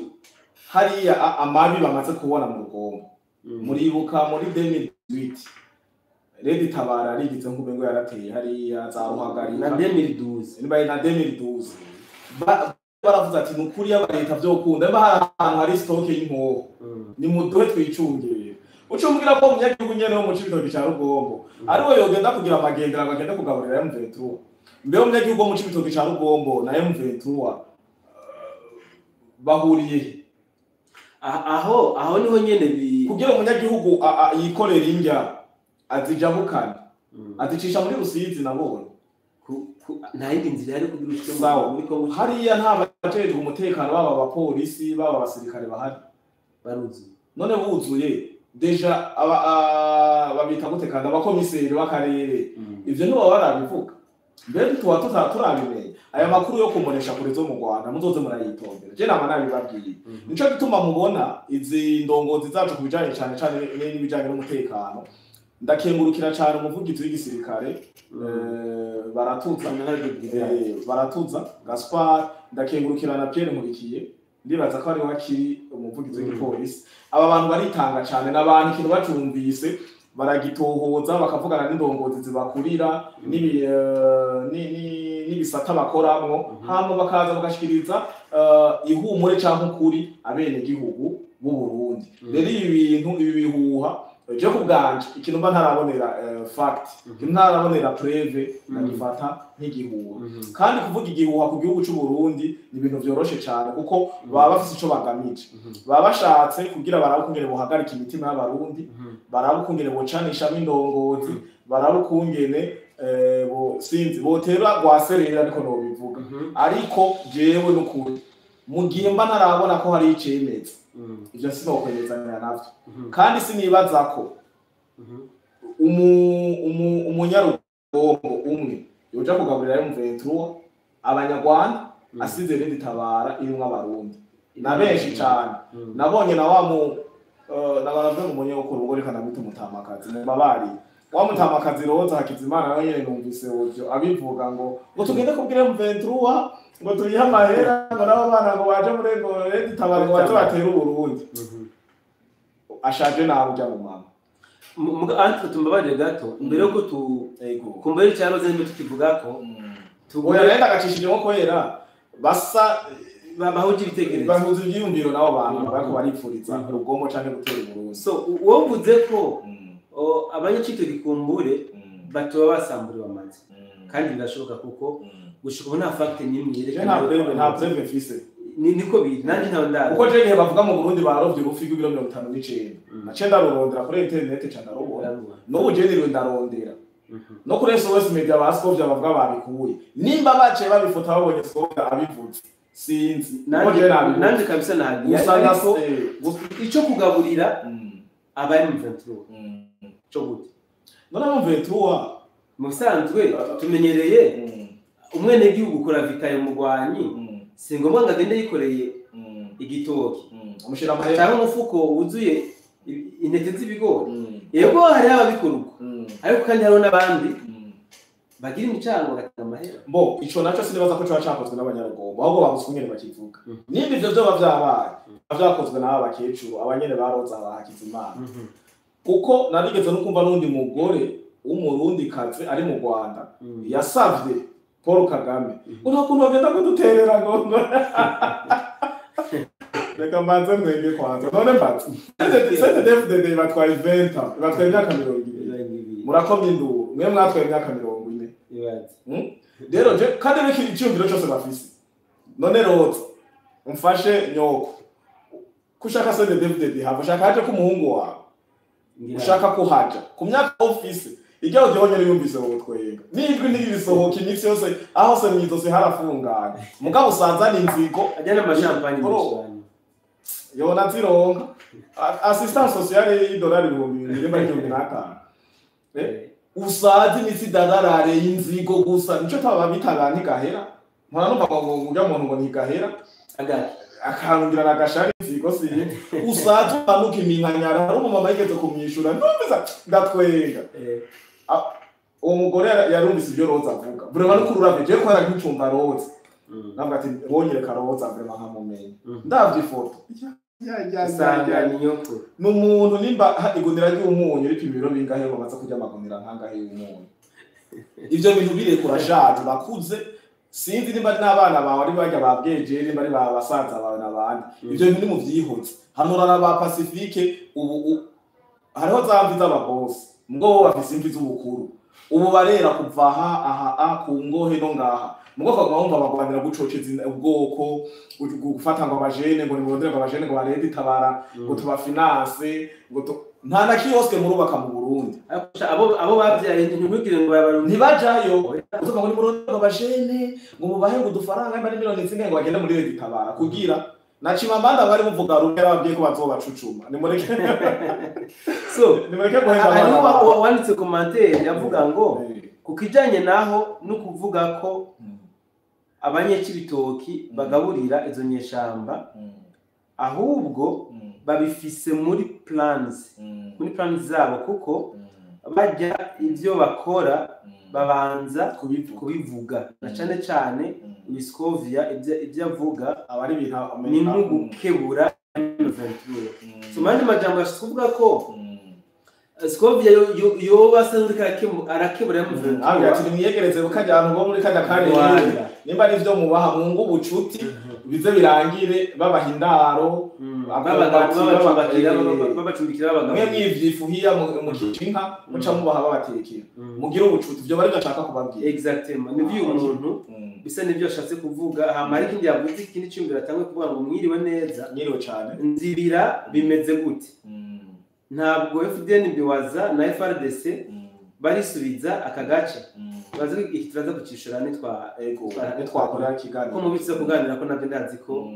hariya amabi bamaze kubona mu Rugombo muribuka muri 2008 Redi Tabara rigize nk'ubengo yarateye hariya za Ruhagarika na 2012 nibaye na 2012 baravuze ati nukuri y'abareta byo kunda mba ahantu hari stock y'inkoho ni muduhe twicungire ucumbwira ko munyagihugu nyene wo mu cibitoki ca Rugombo ari we yogenda kugira amagendera agenda kugaburira M23 mbere munyagihugu wo mu cibitoki ca Rugombo na M23 bahuriye aho niho nyene kugira umunyagihugu yikorera indya azijabukana azicisha muri Rusizi nabone nta yindi nzira yari kugira ushike muri Kongo hariya nta bajejwe umutekano baba abapolisi baba abasirikare bahari baruzuye none buzuye deja babita gutekana abakomiseri b'akarere ivyo nibo barabivuga mbere tuba turabimenye aya makuru yo kumunesha kuri zo mu Rwanda muzoze murayitondera je nama nabibabwiye nico gituma mubona izi ndongozi zacu kubijanye cyane cyane n'ibijanye n'umutekano ndakengurukira cyane umuvugizi w'igisirikare baratuza Gaspard ndakengurukira na Pierre Nkurikiye ndibaza ko ari wakiri umuvugizi w'igipolisi aba bantu baritanga cyane n'abantu ikintu bacumvise baragitohoza bakavugana n'indongozi zibakurira n'ibisata bakoramwo hama bakaza bagashikiriza ihumure canke ukuri abene gihugu b'u Burundi rero ibi bihuha je kubganje ikintu mba ntarabonera fact ikintu ntarabonera preve nagifata nk'igihuha kandi kuvuga igihuha ku gihugu cy'u Burundi ni ibintu byoroshe cyane kuko baba bafite ico bagamije baba bashatse kugira barabukungere buhagarika imitima y'abarundi barabukungere bocanisha indongozi barabukungene sinzi botera gwaserera ariko no bivuga ariko jewe n'ukuri mu gihe mba ntarabona ko hari icemeza ivyo sinokwemezanya navyo kandi sinibaza ko umunyarugongo umwe yoja kugaburira M23 abanyarwanda asize rindi tabara irimwe abarundi na benshi cyane nabonye na nabaravye mu munyokuru ngo reka ndamita umutamakazi mu mabari wa mutamakazi roza Hakizimana nawe nyene numvise uvyo abivuga ngo tugende kubwira M23 ngo tuyiha amahera ngo nabo bana ngo baje muri ngo redi tabara ngo baje batera Uburundi ashaje nawe ujya mu mama muga antwe tumbabarire gato mbere yuko kumbere cyaro zende tukivuga ko oya renda gacishije nko kwera basa bahuje ibitekerezo bahuze ibyiyumviro nabo bantu bako baripfuriza urugomo canke gutera Uburundi so wovuze ko abanyacito gikumbure batoba basamburiwe amazi kandi birashoboka kuko gushika nta fact nimwe yerekana nta preve fise niko biri nandi ntawe ndara uko je bavuga mu Burundi barovye urufi rw'ibiro 59 nace ndarondera kuri internet cyane arobora no generwe ndarondera no kuri SOS media baskovya bavuga babikuye nimba bace babifota babonye skoga abivuze sinzi nandi kabisa nahagi usanga ko ico kugaburira aba M23 cyo gute none M23 musanzwe tumenyereye umwene gihugu ukora vitaye mu Rwanyi singomba ngagende yikoreye igitoki umushira amahera cyangwa umufuko wuzuye intete z'ibigori yego hari ababikuruko ariko kandi hariho n'abandi bagira imicango gatanga amahera bo ico naco sinibaza ko cyo cyakozwe n'abanyarugombo ahubwo bagusungene bakivuga nimba ivyo byo bavyabaye bavyakozwe n'aba bakecuru abanyene baroza Hakizimana kuko narigeze no kumva n'undi mugore w'umurundi kaze ari mu Rwanda yasavye Paul Kagame unakuntu bagenda kuduterera ngo reka manze mwenge kwanza none mbatse sete DFDD batwaye 20 batwaye imyaka 20 murakomye induru mwe mwatwaye imyaka 40 rero je kandi n'iki cyumviro cyose bafise none rotse umfashe nyoko kushaka sete DFDD hava shaka haje ku muhungu wawe ushaka kuhaja ku myaka office ijya ujyonye yumvise wowe twenga nijwi ntibisohoka iminsi yose aho se mwizose harafungana mugabo usanza n'inzigo ajyana amashampanye cyane yona zironga assistance sociale y'idolari 2025 usazi imitsi dadarare y'inzigo gusa nico taba bitanga ntigahera mpora numva ngo ujya muntu ngo ntigahera akangira na gashari inzigo si usazi anuka iminkanyara ari umumama yigeze kumyishura ndumviza ndatwenga uwo mugore yarumvise ibyo Roza avuga vraiment no kurura je ko ari nk'icumba Roza nabwo ati bonyere karoza vraiment nkamumenye ndavye ifoto n'umuntu nimba igunira ry'umunyu riko ibiro bingahe bamaze kujya amagunira nkangahe y'umunyu ivyo bintu birekura shaje bakuze sinzi nimba n'abana bawe ari bajya babweje nimba ari basaza bawe n'abandi ivyo bintu ni mu vyihoze hanura ba Pacifique ubu hariho zambi z'ababosi ngo bafise imvi z'ubukuru ubu barera kuva aha ku ngohe no ngaha mugoko gwumva bagwanira gucoceza ubwoko gufata ngo abajene ngo nibondere ngo abajene ngo barende itabara ngo tuba finance ngo nta na kioske murubaka mu Burundi abo bavyaye ntibigire ngo yabarundi ntibajayo uvuga ngo nibondere ngo abajene ngo mubahe ngo dufaranga imba miliyoni zingahe ngo bagende muri leta itabara kugira na Chimamanda bari muvuga rumwe babwiye ko bazobacucuma nimureke so nimureke guheza wanditse commentaire yavuga ngo kukijanye naho no kuvuga ko abanyecibitoki bagaburira izo nyeshamba ahubwo babifise muri plans zabo kuko bajya ivyo bakora babanza kubivuga na cane Wiscovia ivyo avuga abari ibintu ni nk'ugukebura so mandi majambo yashukuvuga ko Scovia yo basanzwe arakebura mu ati nimwiyegereze bukajya abantu bo muri kajya kandi nimba ari vyo mubaha mu ngo bucuti bize birangire babahindaro babacumbikira abagabo mwe mwivyifuhiya mu kicinka muca mubaha babatekera mugira ubucuti vyo bari bashaka kubabwira exactement nivyo umuntu bisa nivyo ashatse kuvuga hama ariko ndi yavuze ikindi cyumbira atangwe kuvuga ngo mwiriwe neza nyiriwe cyane nzibira bimeze gute ntabwo FDN biwaza na FRDC barisubiza akagace bazi ikituraza kucishura twakora kiganiro ko mubitse kuganira ko nabyo ndazi ko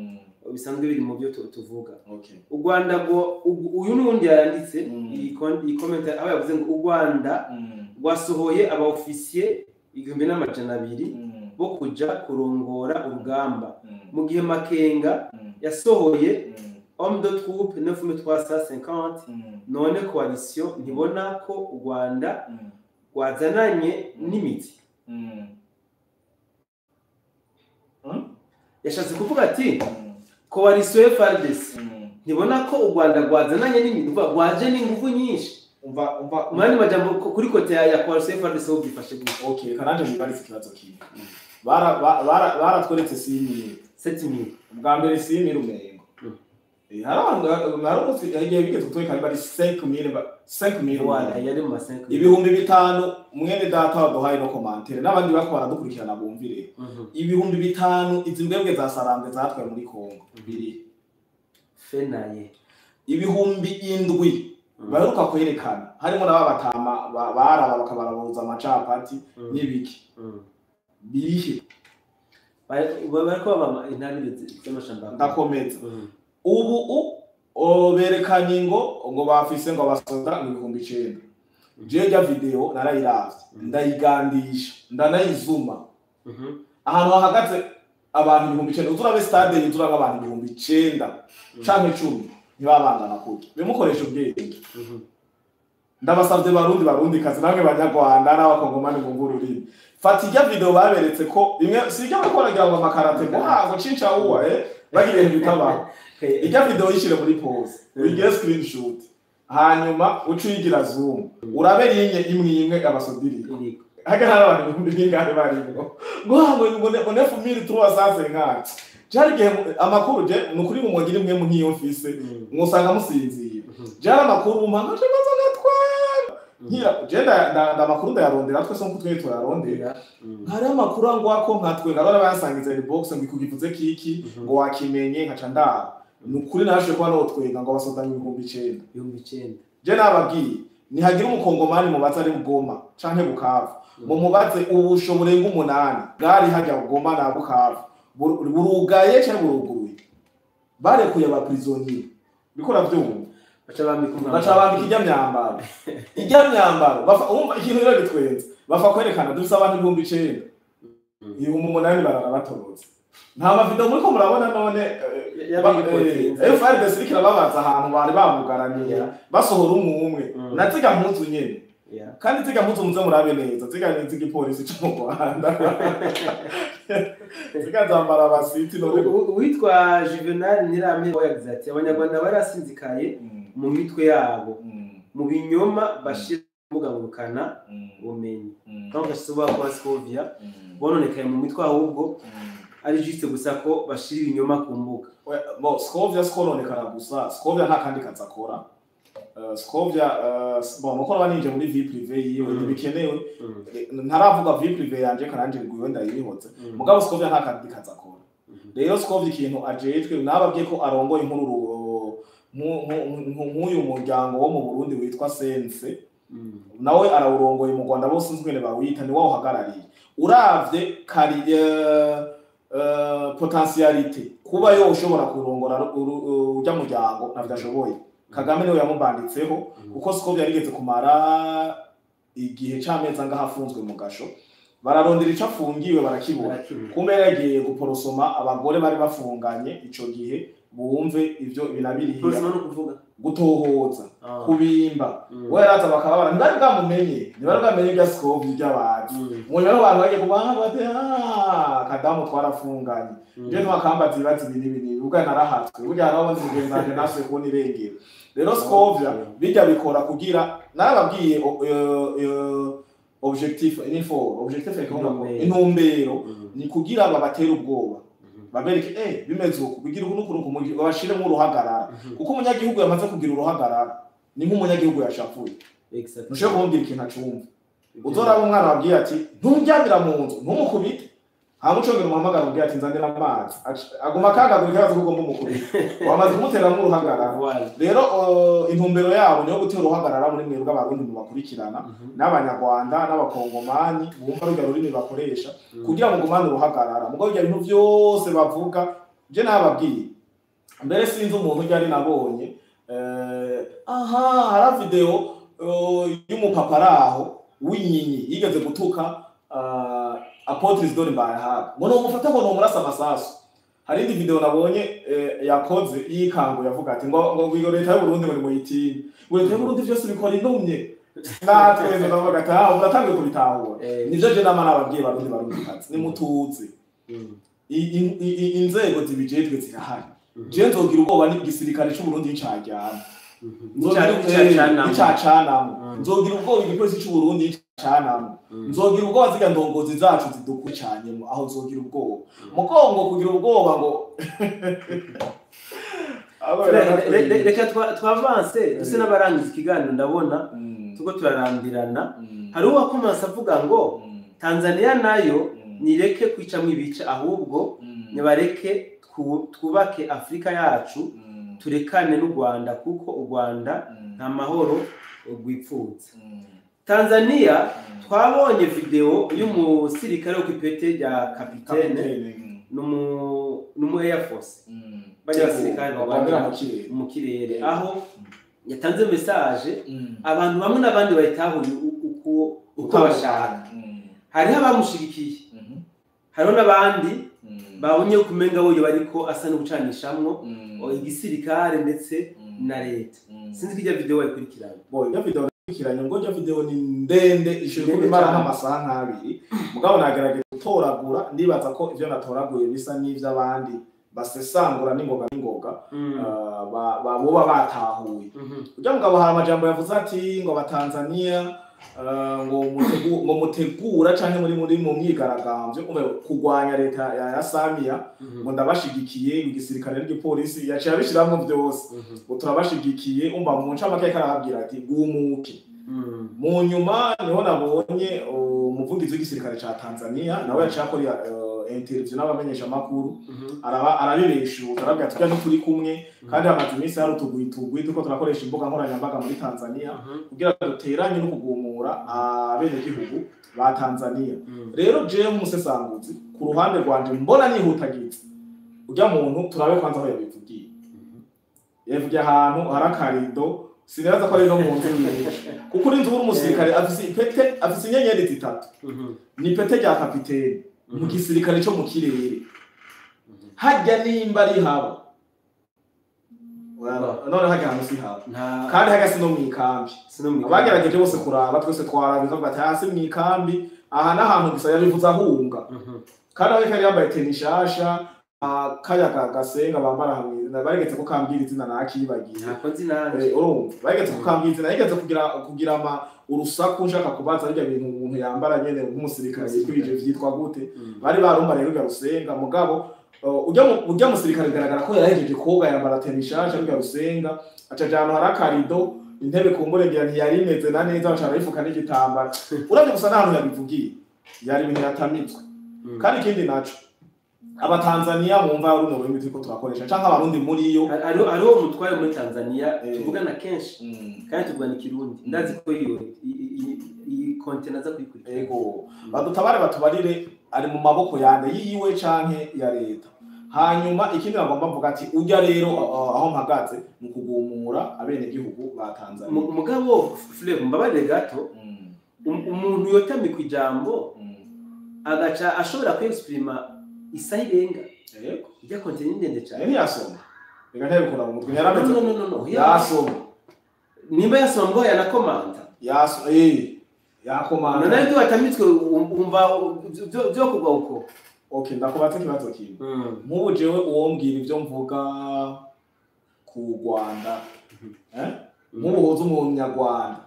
bisanzwe biri mu byo tuvuga okay u Rwanda ngo uyu nundi yaranditse iyi comment aho yavuze ngo u Rwanda rwasohoye aba officier 1200 bo kuja kurongora urugamba mu gihe Makenga yasohoye homme de troupe 9350 none coalition ntibona ko u Rwanda rwazananye n'imiti yashatse kuvuga ati coalition FARDC ntibona ko u Rwanda rwazananye n'imiti rwaje n'ingufu nyinshi umva mani majambo kuri kote ya coalition FARDC ho bifashe gute okay kananje mubari ikibazo kimwe baratweretse 7000 bwa mbere 7000 umengo harabantu igihe bigeze kutoye kandi bari 5000 wala yari mu 5000 ibihumbi 5 mwene data waduhaye no commentaire n'abandi bakora dukurikirana bumvire ibihumbi 5 izimbwebwe za Sarambwe zatwaye muri Kongo biri fenaye ibihumbi 7 baheruka kwerekana harimo n'ababatama baraba bakabarabuza amacapati n'ibiki birihe bariko baba intambwe z'amashamba ndakomeza ubu berekanye ngo bafise ngo abasoda mu 9,000 jeja video narayiravye ndayigandisha ndanayizuma ahantu hahagaze abantu 9,000 uzurabe stade yuzura nk'abantu 9,000 canke 10 ntibabangana kuki bimukoresha ubwenge ndabasavye barundi kazi namwe banyarwanda n'abakongomani mu ngururimi fata ijya video baberetse ko imwe sijya bakoragira ngo makarate ngo ngo cinca uwa bagiye bitaba ijya video yishire muri pause uyigire screenshot hanyuma ucuyigira zoom urabe linye imwe abasodiri haga n'abantu b'ingare barimo ngo nefu 1350 jari gihe amakuru je nukuri mu mwongire mwe mu nkiyo mfise mwosanga musinziye jari amakuru mpanga cyo natwara nkira je ndamakuru ndayarondera twese nko twese turarondera hari amakuru angwako nkatwe ngabara basangiza iri box ngo ikugivuze kiki ngo wakimenye nkaca ndara nukuri nashe kwa no twenga ngo basodanye 9,000 je nababwiye nihagira umukongomani mubaza ari Mugoma canke Bukavu mu mubaze ubushobore ng'umunani gari hajya Mugoma na Bukavu burugaye cyangwa buruguruye barekuye aba prisonnier bikora byumva bacabambika ijya myambaro bafa umva ikintu rero gitwenze bafa kwerekana dufise abantu 9,000 8,000 barara batoroze nta mavideo muri ko murabona none FARDC irikira babaza ahantu bari bamugaraniye basohora umwe naziga mpuzu nyene kandi ziga mpuzu muze murabe neza ziga nizigi polisi cyo mu Rwanda ziga zambara abasiti no witwa Juvenal Nirame yagize ati abanyarwanda barasinzikaye mu mitwe yabo mu binyoma bashira mugangukana ubumenyi kandi gasuba kwa Scovia bononekaye mu mitwe ahubwo ari juste gusa ko bashira ibinyoma ku mbuga Scovia skononekana gusa Scovia nta kandi kazakora Scovia bon muko baninje muri vie privée yiwe ntibikenewe ntaravuga vie privée yanje karanje riguyo ndayihotse mugabo Scovia nta kandi kazakora rero Scovia ikintu ajejwe nababwiye ko arongoye inkuru nk'uyu muryango wo mu Burundi witwa Sense nawe arawurongoye mu Rwanda bose nzwene bawita ni waho hagarariye uravye kari potentiality kuba yo ushobora kurongora ujya muryango ntavyashoboye Kagame niwe yamubanditseho kuko Scovia yarigeze kumara igihe c'amezi ngahafunzwe mu gasho bararondera ico afungiwe barakibura kumbe yagiye guporosoma abagore bari bafunganye ico gihe bumve ivyo binabiriye gutohoza kubimba we yaraza bakaba bari bwamumenye ntibari bwamenye bya Scovia by'abantu mu nyuma abantu bagiye kubanga bate Kadamu twarafunganye je nwakambaza ibibazo binini ubwo narahatswe burya nabo nzigenzanje naswe kubona irengero rero Scovia bijya bikora kugira narababwiye objectif intumbero ni kugira babatera ubwoba babereke bimeze uko kugira ukuntu babashire mu ruhagarara kuko umunyagihugu yamaze kugira uruhagarara ni nk'umunyagihugu yashafuye nushe kumbwira ikintu acumva uzoraba umwana wabwiye ati ntumjyamira mu nzu ntumukubite hamucongera umuhamagara ubwiye ati nzanira amazi aguma kangagurika yaza kugomba umukubite wamaze kumutera mu ruhagarara rero intumbero yabo niyo gutera uruhagarara muri mwebwe abarundi mu bakurikirana n'abanyarwanda n'abakongomani bumva rujya rurimi bakoresha kugira ngo gumane uruhagarara mugabo ibyo bintu byose bavuga je nababwiye mbere sinzi umuntu ujya nabonye hari video y'umupaparaho w'inyinyi yigeze gutuka Apotre Isidore Mbayahaga ngo mufata ngo murasa amasasu hari indi video nabonye yakoze yikango yavuga ati ngo leta y'u Burundi ngo muyitini ngo leta y'u Burundi byose bikora intumye natwe ndavuga ati uratangiye kubitahura nivyo je nama nababwiye barundi kazi ni mutuze inzego zibijetwe zirahari je nzogira ubwoba n'igisirikare cy'u Burundi cyajyana nzogira ubwoba igipolisi cy'u Burundi cy'anamo nzogira ubwoba ziga ndongozi zacu zidukucanyemo aho nzogira ubwoba mukongo kugira ubwoba ngo reka twavanse duse n'abarangiza ikiganiro ndabona tuko turarandirana hari uwakomanse avuga ngo Tanzania nayo nireke kwicamwe ibice ahubwo nibareke twubake Afrika yacu turekane n'u Rwanda kuko u Rwanda nta mahoro rwipfutse Tanzania twabonye video y'umusirikare wo kwipete rya kapitene numu Air Force bajya basirikare bagwandira mu kirere aho yatanze message abantu bamwe n'abandi bayitahuye uko bashaka hariho abamushigikiye hariho n'abandi babonye kumenga wowe bariko asa n'ubucanishamwo igisirikare ndetse na leta sinzi kijya video wayikurikirana iyo video kiranye ngo je video ni ndende ishobora kumara nk'amasaha nk'abiri mugabo nagerageza gutoragura ndibaza ko ivyo natoraguye bisa n'ivy'abandi basesangura n'ingoga boba batahuye ujya mugabo hari amajambo yavuze ati ngo Abatanzania ngo mutegura canke muri mu myigaragambyo kugwanya leta ya Samia ngo ndabashigikiye igisirikare n'igipolisi yaciye abishiramwe byose ngo turabashigikiye umva mu ncamake karababwira ati gumuke mu nyuma niho nabonye umuvugizi w'igisirikare ca Tanzania nawe yaciye akora interview n'abamenyesha makuru arabibeshuka arabwira ati kandi turi kumwe kandi amaze iminsi hari utugwi tuko turakoresha imbuga nkoranyambaga muri Tanzania kugira duteranye no kugumura abene gihugu ba Tanzania rero je umusesanguzi ku ruhande rwanje mbona nihutagize ujya muntu turabe kwanza aho yabivugiye yavugiye ahantu harakarido sinaza ko ari no muntu kuko uri nzuru umusirikare afise inyenyeri zitatu ni pete rya kapitene mu gisirikare cyo mu kirere hajya nimba ari haba none hajya hano si haba kandi hajya sino mu ikambi abagerageje bose kuraba twese twarabiza bati hasi mu ikambi aha n'ahantu gusa yabivuza ahunga kandi aho kari yambaye tenishasha kaya gasenga bambara hamwe barigeze ko kambira izina nakibagiye ntako zinanje urumva barigeze ko kambira izina yigeze kugira urusaku nshaka kubaza arya bintu umuntu yambara nyene nk'umusirikare kwije vyitwa gute bari barumva rero garusenga mugabo ujya musirikare bigaragara ko yarahejeje koga yambara tenishasha rya rusenga aca jana harakarido intebe kumbure ngira ntiyari imeze na neza bashaka ifuka n'igitambara uravye gusa n'ahantu yabivugiye yari ibintu yatamitswe kandi ikindi naco abatanzania mumva runo rurimi turiko turakoresha canke abarundi muri yo ariho umutware muri Tanzania tuvugana kenshi kandi tuvugana ikirundi ndazi ko iyo iyi content aza kuyikurikira yego badutabare batubarire ari mu maboko yande yiwe canke ya leta hanyuma ikindi nagomba mvuga ati urya rero aho mpagaze mu kugumura abene gihugu ba Tanzania mugabo Flevo mbabarire gato umuntu yotamika ijambo agaca ashobora kwexprima isahirenga yego ijya content ndende cyane ntiyasoma reka ntabikora mu mutwe yarameze no yasoma nimba yasoma ngo yanakomanda yakomanda nari tuwatamitswe umva byo kugwa uko okay ndakubatse kibazo kimwe nk'ubu jewe uwombwira ivyo mvuga ku Rwanda nk'ubu hoza umunyarwanda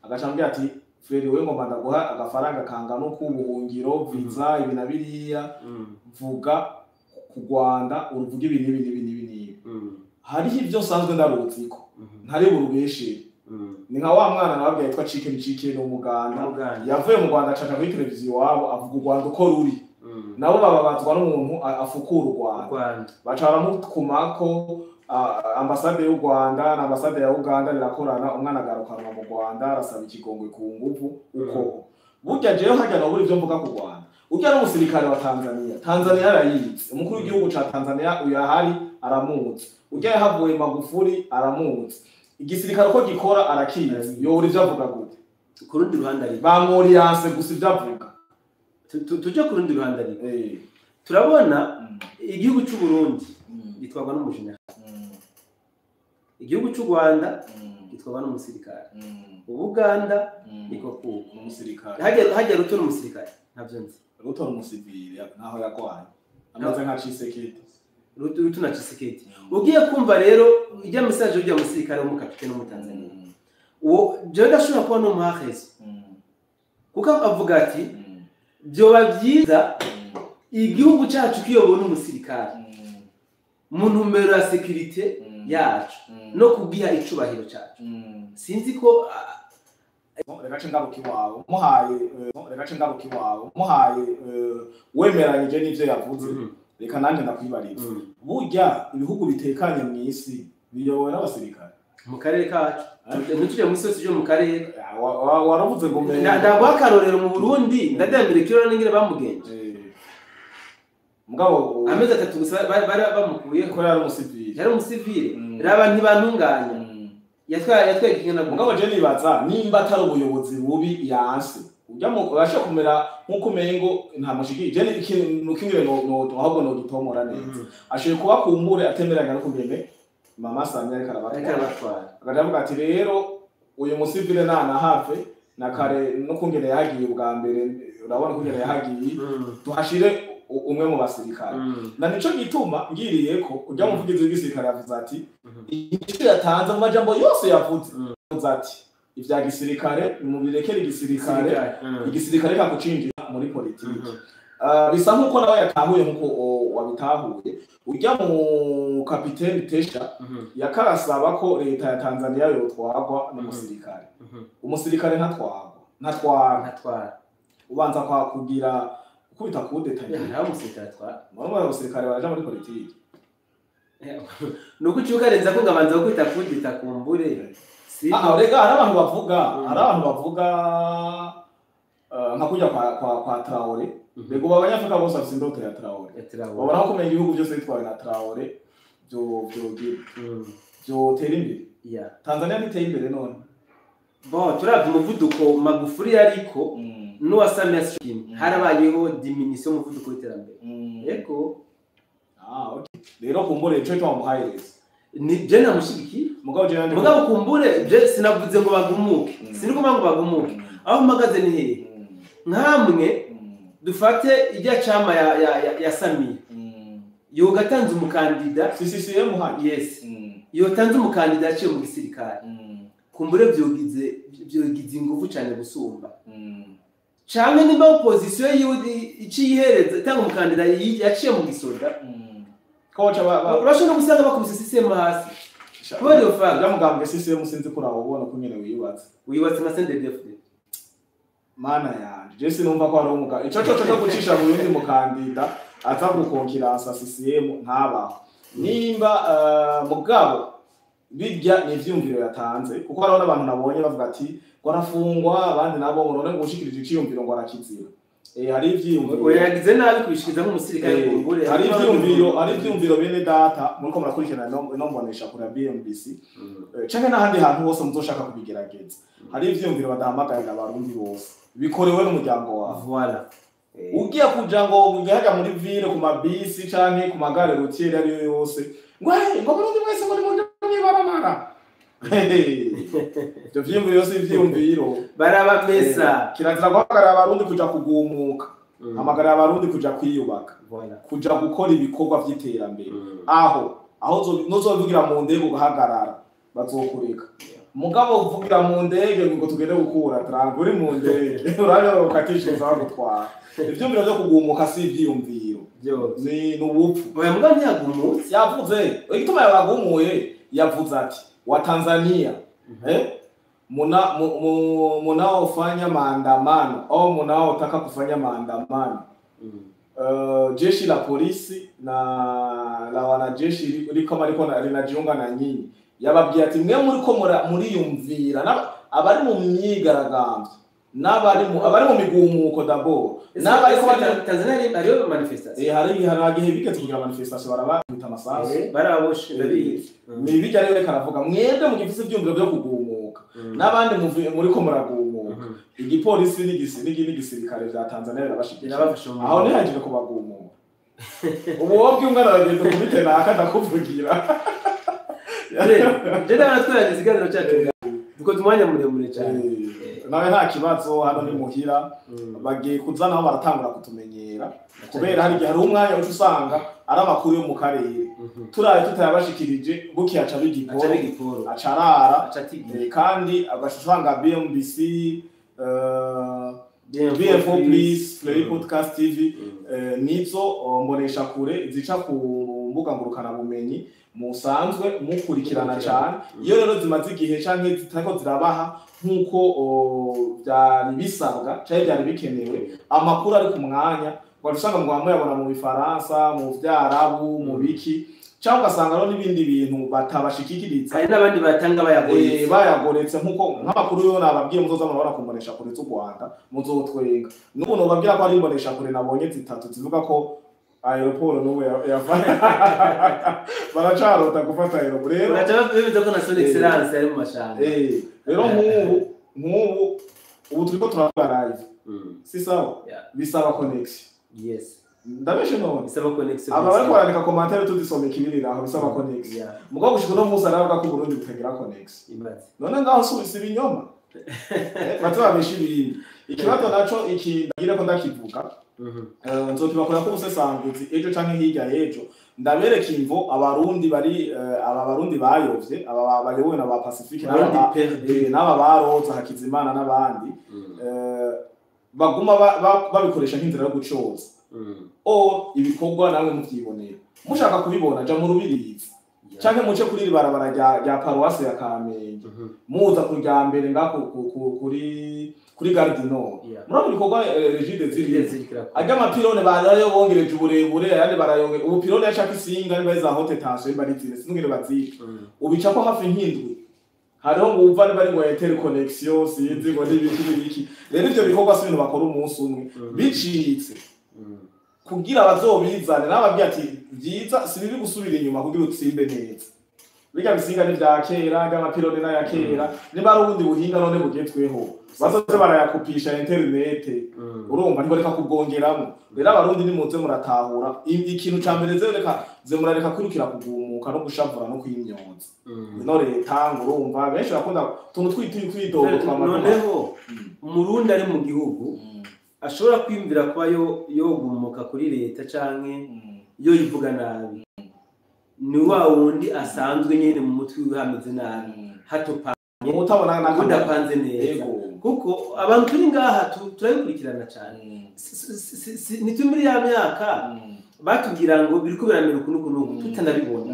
agacambye ati Frere we ngomba ndaguha agafaranga kangana k'ubuhungiro visa ibi na biriya vuga ku Rwanda uruvuga ibi nibi hariho ivyo sanzwe ndarutsiko ntari burubeshe ni nka wa mwana nababwiye yitwa Chike n'umuganda yavuye mu Rwanda acaca kuri televiziyo wabo avuga u Rwanda uko ruri nabo babazwa n'umuntu afukura u Rwanda baca baramukumako ambasade y'u Rwanda na ambasade ya Uganda birakorana umwana agarukanwa mu Rwanda arasaba ikigongwe ku nguvu uko burya jewe hajya no buri byo mvuga ku Rwanda urya n'umusirikare wa Tanzania yarayitse umukuru w'igihugu ca Tanzania uyahari aramutse urya yahavuye Magufuli aramutse igisirikare ko gikora arakizi yo buri byo avuga gute ku rundi ruhande ari bamuriyanse gusa ibyo avuga tujye ku rundi ruhande ari turabona igihugu cy'u Burundi gitwarwa n'umujinya igihugu cy'u Rwanda gitwarwa n'umusirikare Uganda niko ku umusirikare hajya ruto n'umusirikare ntabyo nzi ruto n'umusivili naho yagwaye amaze nka Chisekedi ruto na Chisekedi ugiye kumva rero ijya message ujya umusirikare w'umukapiteni mu Tanzania uwo je ndashobora kuba no muhahezo kuko avuga ati byoba byiza igihugu cyacu kiyobowe n'umusirikare mu ntumbero ya security yacu no kugiha icubahiro cyacu sinzi ko reka ngaruki wawe muhaye wemeranyije n'ivyo yavuze reka nanjye ndakwibariza burya ibihugu bitekanye mu isi biyobowe n'abasirikare mu karere kacu ntitujye mu isi yo mu karere waravuze ngo ndagwa akarorero mu Burundi ndademere kiro n'ingire bamugenje mugabo ameze 3 gusa bari bamukuye ko yari umusivile raba ntibantunganya yatwaye kigena mugabo je nibaza nimba atari ubuyobozi bubi yanse ujya mu urashe kumera nkuko mengo nta mushiki je ikintu kimwe no ahubwo no gitomora neza ashoye kuba kumbure atemeranya no kugende mama Samia ariko arabatwara akavuga ati rero uyu musivile nana hafe na kare no kungene yagiye ubwa mbere urabona kungene yagiye tuhashire umwe mu basirikare na nico gituma ngiriye ko ujya muvugizi w'igisirikare yavuze ati icyo yatanze mu majambo yose yavuze ati ivya gisirikare mu birekera igisirikare kakucinjira muri politiki bisa nkuko nawe yatahuye nkuko wabitahuye ujya mu kapiteni Tesha yakarasaba ko leta ya Tanzania yotwagwa n'umusirikare umusirikare ntatwara ubanza kwa kugira kubita kudeta nta umusirikare atwara mama abasirikare baraja muri politiki nuko cyukarenza ko ngabanza kwita kudeta kumbure rega hari abantu bavuga nka kujya kwa Traore rego babanyafrika bose bafite indoto ya Traore babona ko kumenya ibihugu byose bitwaye na Traore byo tera imbere Tanzania niteye imbere none turavye umuvuduko Magufuli ariko n'uwa Samia Suluhu harabayeho diminution umuvuduko w'iterambere yego okay rero kumbure ico twamuhayereza ni je namushigiki mugabo kumbure je sinavuze ngo bagumuke siniko ngo bagumuke aho mpagaze ni hehe nkamwe dufate ijya chama ya Samia yo gatanze umukandida CCM hano yes yo tanze umukandida yaciye mu gisirikare kumbure byogize ingufu cyane gusumba cyane nimba opposition yiwe icihereza tanga umukandida yaciye mu gisoda kocha urashobora gusanga bakubise CCM hasi kubera iyo fact mugambwe CCM sinzi ko urabona ko nyene wiyubatse na CNDD-FDD mana yanje je sinumva ko ari umuga ico cyo gucisha mu bindi mukandida aza gukonkiransa CCM ntaba nimba mugabo bijya ni ivyumviro yatanze kuko hariho n'abantu nabonye bavuga ati ngo arafungwa abandi nabo ngo none gushikirije iciyumviro ngo arakizira hari ivyumviro yagize nabi kubishikiza nk'umusirikare kumbure hari ivyumviro bene data muriko murakurikirana no mbonesha kuri BMBC canke n'ahandi hantu hose muzoshaka kubigerageza hari ivyumviro badahamagarira abarundi bose bikorewe n'umuryango wawe voilà ugiye kuja ngo ugahaga muri ville ku mabisi canke ku magare routier ari yo yose ngo Burundi mwese muri mu barabara ivyo vyumviro yose ivyumviro barabamesa kirazira guhagarara abarundi kuja kugumuka hamagarira abarundi kuja kwiyubaka kuja gukora ibikorwa vy'iterambere aho nozovugira mu ndege ugahagarara bazokureka mugabo uvugira mu ndege ngo tugende gukura trango uri mu ndege urabyo ukatishiriza bagutwara ivyumviro vyo kugumuka si ivyumviro ni n'ubupfu oya mugabo ntiyagumutse yavuze igituma yabagumuye yavuze ati wa Tanzania munaofanya maandamano au munaotaka kufanya maandamano jeshi la polisi na la wanajeshi liko linajiunga na nyinyi yababwiye ati mwe muri yumvira abari mu myigaragambyo abari mu migumuko d'abord n'abari ko Tanzania ariyo manifestation hari bigeze kugira manifestation barabita amasasu baraboshe ndabizi ni bijya rero karavuga mwende mu gifise ivyumviro byo kugumuka n'abandi muri ko muragumuka igipolisi n'igisirikare vya Tanzania birabashikira aho ni hajije kubagumuka ubu wobwe umwana bagenda kubitena akadakuvugira je ndabatwara iziganiro cyacu duko tumwanya muremure cyane nawe nta kibazo hano ni muhira bagiye kuzana aho baratangura kutumenyera kubera hari igihe hari umwanya uca usanga ari amakuru yo mu karere turaye tutayabashikirije bukiyaca bigikoro acarara kandi agashusanga BMBC BFO Please Play Podcast TV nizo mbonesha kure zica ku mbuga ngurukana bumenyi musanzwe mukurikirana cyane iyo rero zimaze igihe canke zitako zirabaha nkuko byari bisabwa cyane byari bikenewe amakuru ari ku mwanya wasanga ngo amuyabona mu bifaransa mu vyarabu mu biki cyangwa ugasanga no n'ibindi bintu batabashikikiriza hari n'abandi batanga bayagoretse nkuko nk'amakuru yo nababwiye muzoza murabona kumbonesha kure z'u Rwanda muzotwenga n'umuntu babwira ko ari imbonesha kure nabonye zitatu zivuga ko aeroport n'ubu yafanya baracarota gufata aeroport rero baracabiza ko na son excellence ari mu mashamba rero nk'ubu ubu turiko turakora live si sawa bisaba connection yes ndabeshe none bisaba connection aba bari kwandika commentaire tudisomeka ibirira aho bisaba connection mugabo gushika no musa aravuga ko Burundi butagira connection none ngaho subisa ibinyoma batubabesha ibindi ikibazo naco iki ndagira ko ndakivuga nzokibakora ko busesanguzi ejo canke hirya y'ejo ndabereka imvo abarundi bari abarundi bayovye bayobowe na ba Pacifique n'aba baroza Hakizimana n'abandi baguma babikoresha nk'inzira yo gucoza ibikorwa nawe muvyibonera mushaka kubibona ja mu rubirizi canke muce kuri barabara rya paroisse ya Kamenge muza kurya mbere ngako kuri Gare du Nord murabona ibikorwa Regide zirikira ajya amapirone barayo bongereje uburebure yandi barayonge ubu pirone yashaka isinga niba za haute tension baritire sinugire bazika ubica ko hafi nk'indwi hariho ngo uva bari ngo etere connexion sinzi ngo n'ibiki rero ivyo bikorwa si ibintu bakora umunsi umwe bicitse kugira bazobizane nababwiye ati byiza sibibi gusubira inyuma kugira utsimbe neza biga bisinga ni vya kera y'amapirone na ya kera niba ari ubundi buhinga none bugezweho bazoze barayakupisha internet urumva ntiboreka kubwongeramo rero abarundi nimuze muratahura ikintu ca mbere zemurareka kwirukira kugumuka no gushavura no kwimyonza no leta urumva benshi bakunda tuntu twidogo twamara noneho umurundi ari mu gihugu ashobora kwimvira kuba yogumuka kuri leta canke yo yivuga nabi ni wa wundi asanzwe nyene mu mutwe hameze nabi hatopanye utabona na kudapanze neza kuko abantu turi ngaha turabikurikirana cyane ni muri ya myaka batubwira ngo biriko biramera ukuntu tutanabibona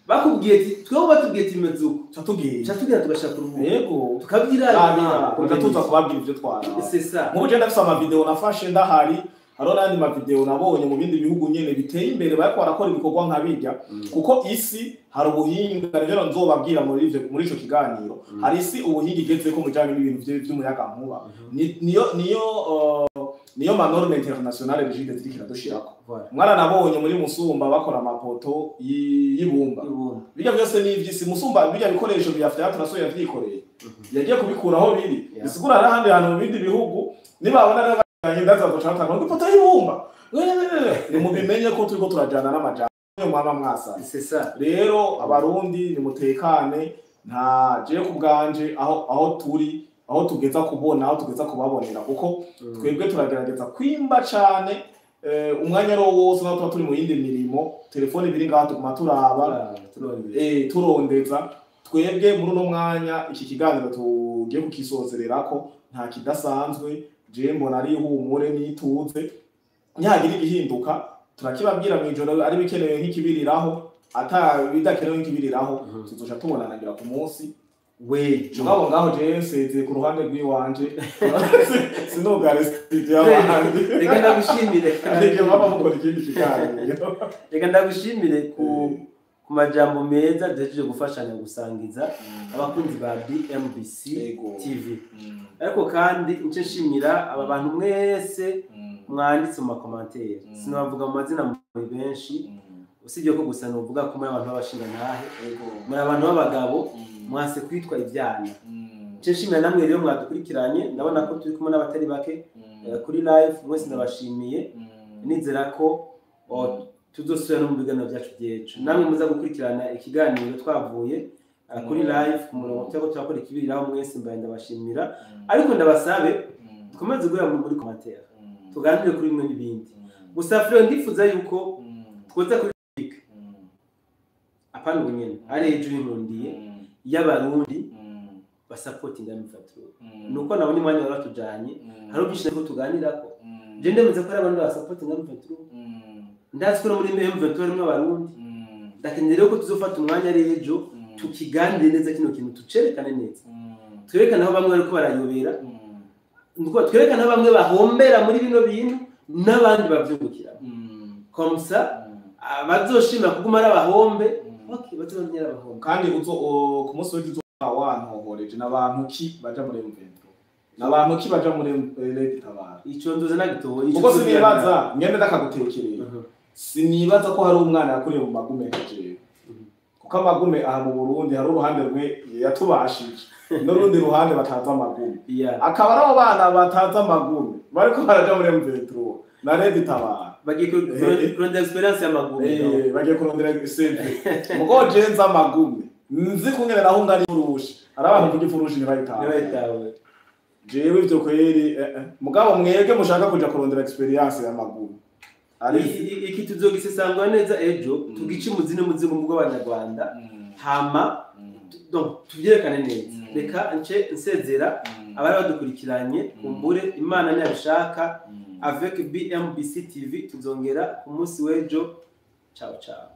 bakubwiye ati twebwe batubwiye ati mezuko catubwira tugashaka urubuga yego tukabyirana tuza kubabwira ivyo twara c'est ça mu bugenda afise ama video nafashe ndahari haro nandi ma video nabonye mu bindi bihugu nyene biteye imbere bariko barakora ibikorwa nka bijya kuko isi hari ubuhinga rero nzobabwira muri ico kiganiro hari isi ubuhinga igeze ko mujanye n'ibintu by'umuyaga nkuba niyo manorme internationale rigide zirikira dushirako mwana nabonye muri Musumba bakora amapoto y'ibumba bijya byose n'ivyisi Musumba bijya bikoresho byafya turasoye yavyikoreye yagiye kubikuraho biri bisigura n'ahandi hantu mu bindi bihugu nibabona ndaza gucata ngo ipoto y'ibumba ni mubimenye ko turiko turajana n'amajana mwaba mwasa c'est ça rero abarundi ni mutekane nta je kubganje aho turi aho tugeza kubona aho tugeza kubabonera kuko twebwe turagerageza kwimba cyane umwanya ro wose naho tuba turi mu yindi mirimo telefone biri ngaho tuguma turaba turondeza twebwe muri no mwanya iki kiganiro tugiye kukisozererako nta kidasanzwe je mbona ari humure nituze nyagira igihinduka turakibabwira mu ijoro ari bikenewe nk'ikibiriraho ata bidakenewe nk'ikibiriraho tuzoca tubonanagira ku munsi wejo ngaho je nseze ku ruhande rw'iwanje sinugare studio y'abandi reka ndagushimire ndege baba mukora ikindi kiganiro reka ndagushimire ku majambo meza dejeje gufashanya gusangiza abakunzi ba BMBC TV ariko kandi nce nshimira aba bantu mwese mwanditse mu commentaire sinavuga mu mazina muri benshi usibye ko gusa novuga ko muri abantu babashinga ntahe muri abantu b'abagabo mwase kwitwa ivyana nce nshimira namwe rero mwadukurikiranye ndabona ko turi kumwe n'abatari bake kuri live mwese ndabashimiye nizera ko tuzosubira no mu biganiro byacu byecu namwe muza gukurikirana ikiganiro twavuye kuri live ku murongo cyangwa turakora ikibiriraho mwese mbaye ndabashimira ariko ndabasabe dukomeze guhera muri commentaire tuganire kuri mwe n'ibindi gusa Fred ndifuza yuko twoza kuri apana ubunyene ari ejo y'inkundiye y'abarundi basupportinga mifatro nuko nabone mwanya waratujanye hari ubishije ko tuganirako je ndemeze ko abantu basupportinga mifatro ndazikora muri M23 rimwe abarundi ndakeneye ko tuzofata umwanya ari ejo tukiganire neza kino kintu tucerekane neza twerekana aho bamwe bariko barayobera nuko twerekana aho bamwe bahombera muri bino bintu n'abandi bavyungukira comme ça bazoshima kuguma ari abahombe okay bazongera abahombe kandi uzo ku munsi w'ejo wanhohoreje n'abantu ki baja muri M23 n'abantu ki baja muri Leta Tabara ico nduze nagitoye ico sinibaza ngende ndakagutekerera sinibaza ko hari umwana yakuriye mu magume hejeje kuko amagume aha mu Burundi hari uruhande rwe yatubashije n'urundi ruhande bataza amagume akaba ari abo bana bataza amagume bariko baraja muri M23 na Leta Tabara bagiye kurondera experience y'amagume bagiye kurondera experience mugo jenza amagume nzi kungene naho ngari urushi ari abantu kugifurushi ntibayitawe jewe ivyo kweri mugabo mwege mushaka kuja kurondera experience y'amagume iki tuzogisesangwa neza ejo tugice muzine muzimu bw'abanyarwanda hama donc tuvyerekane neza reka nce nsezera abari badukurikiranye kumbure Imana ntiyabishaka avec BMBC TV tuzongera ku munsi w'ejo ciao ciao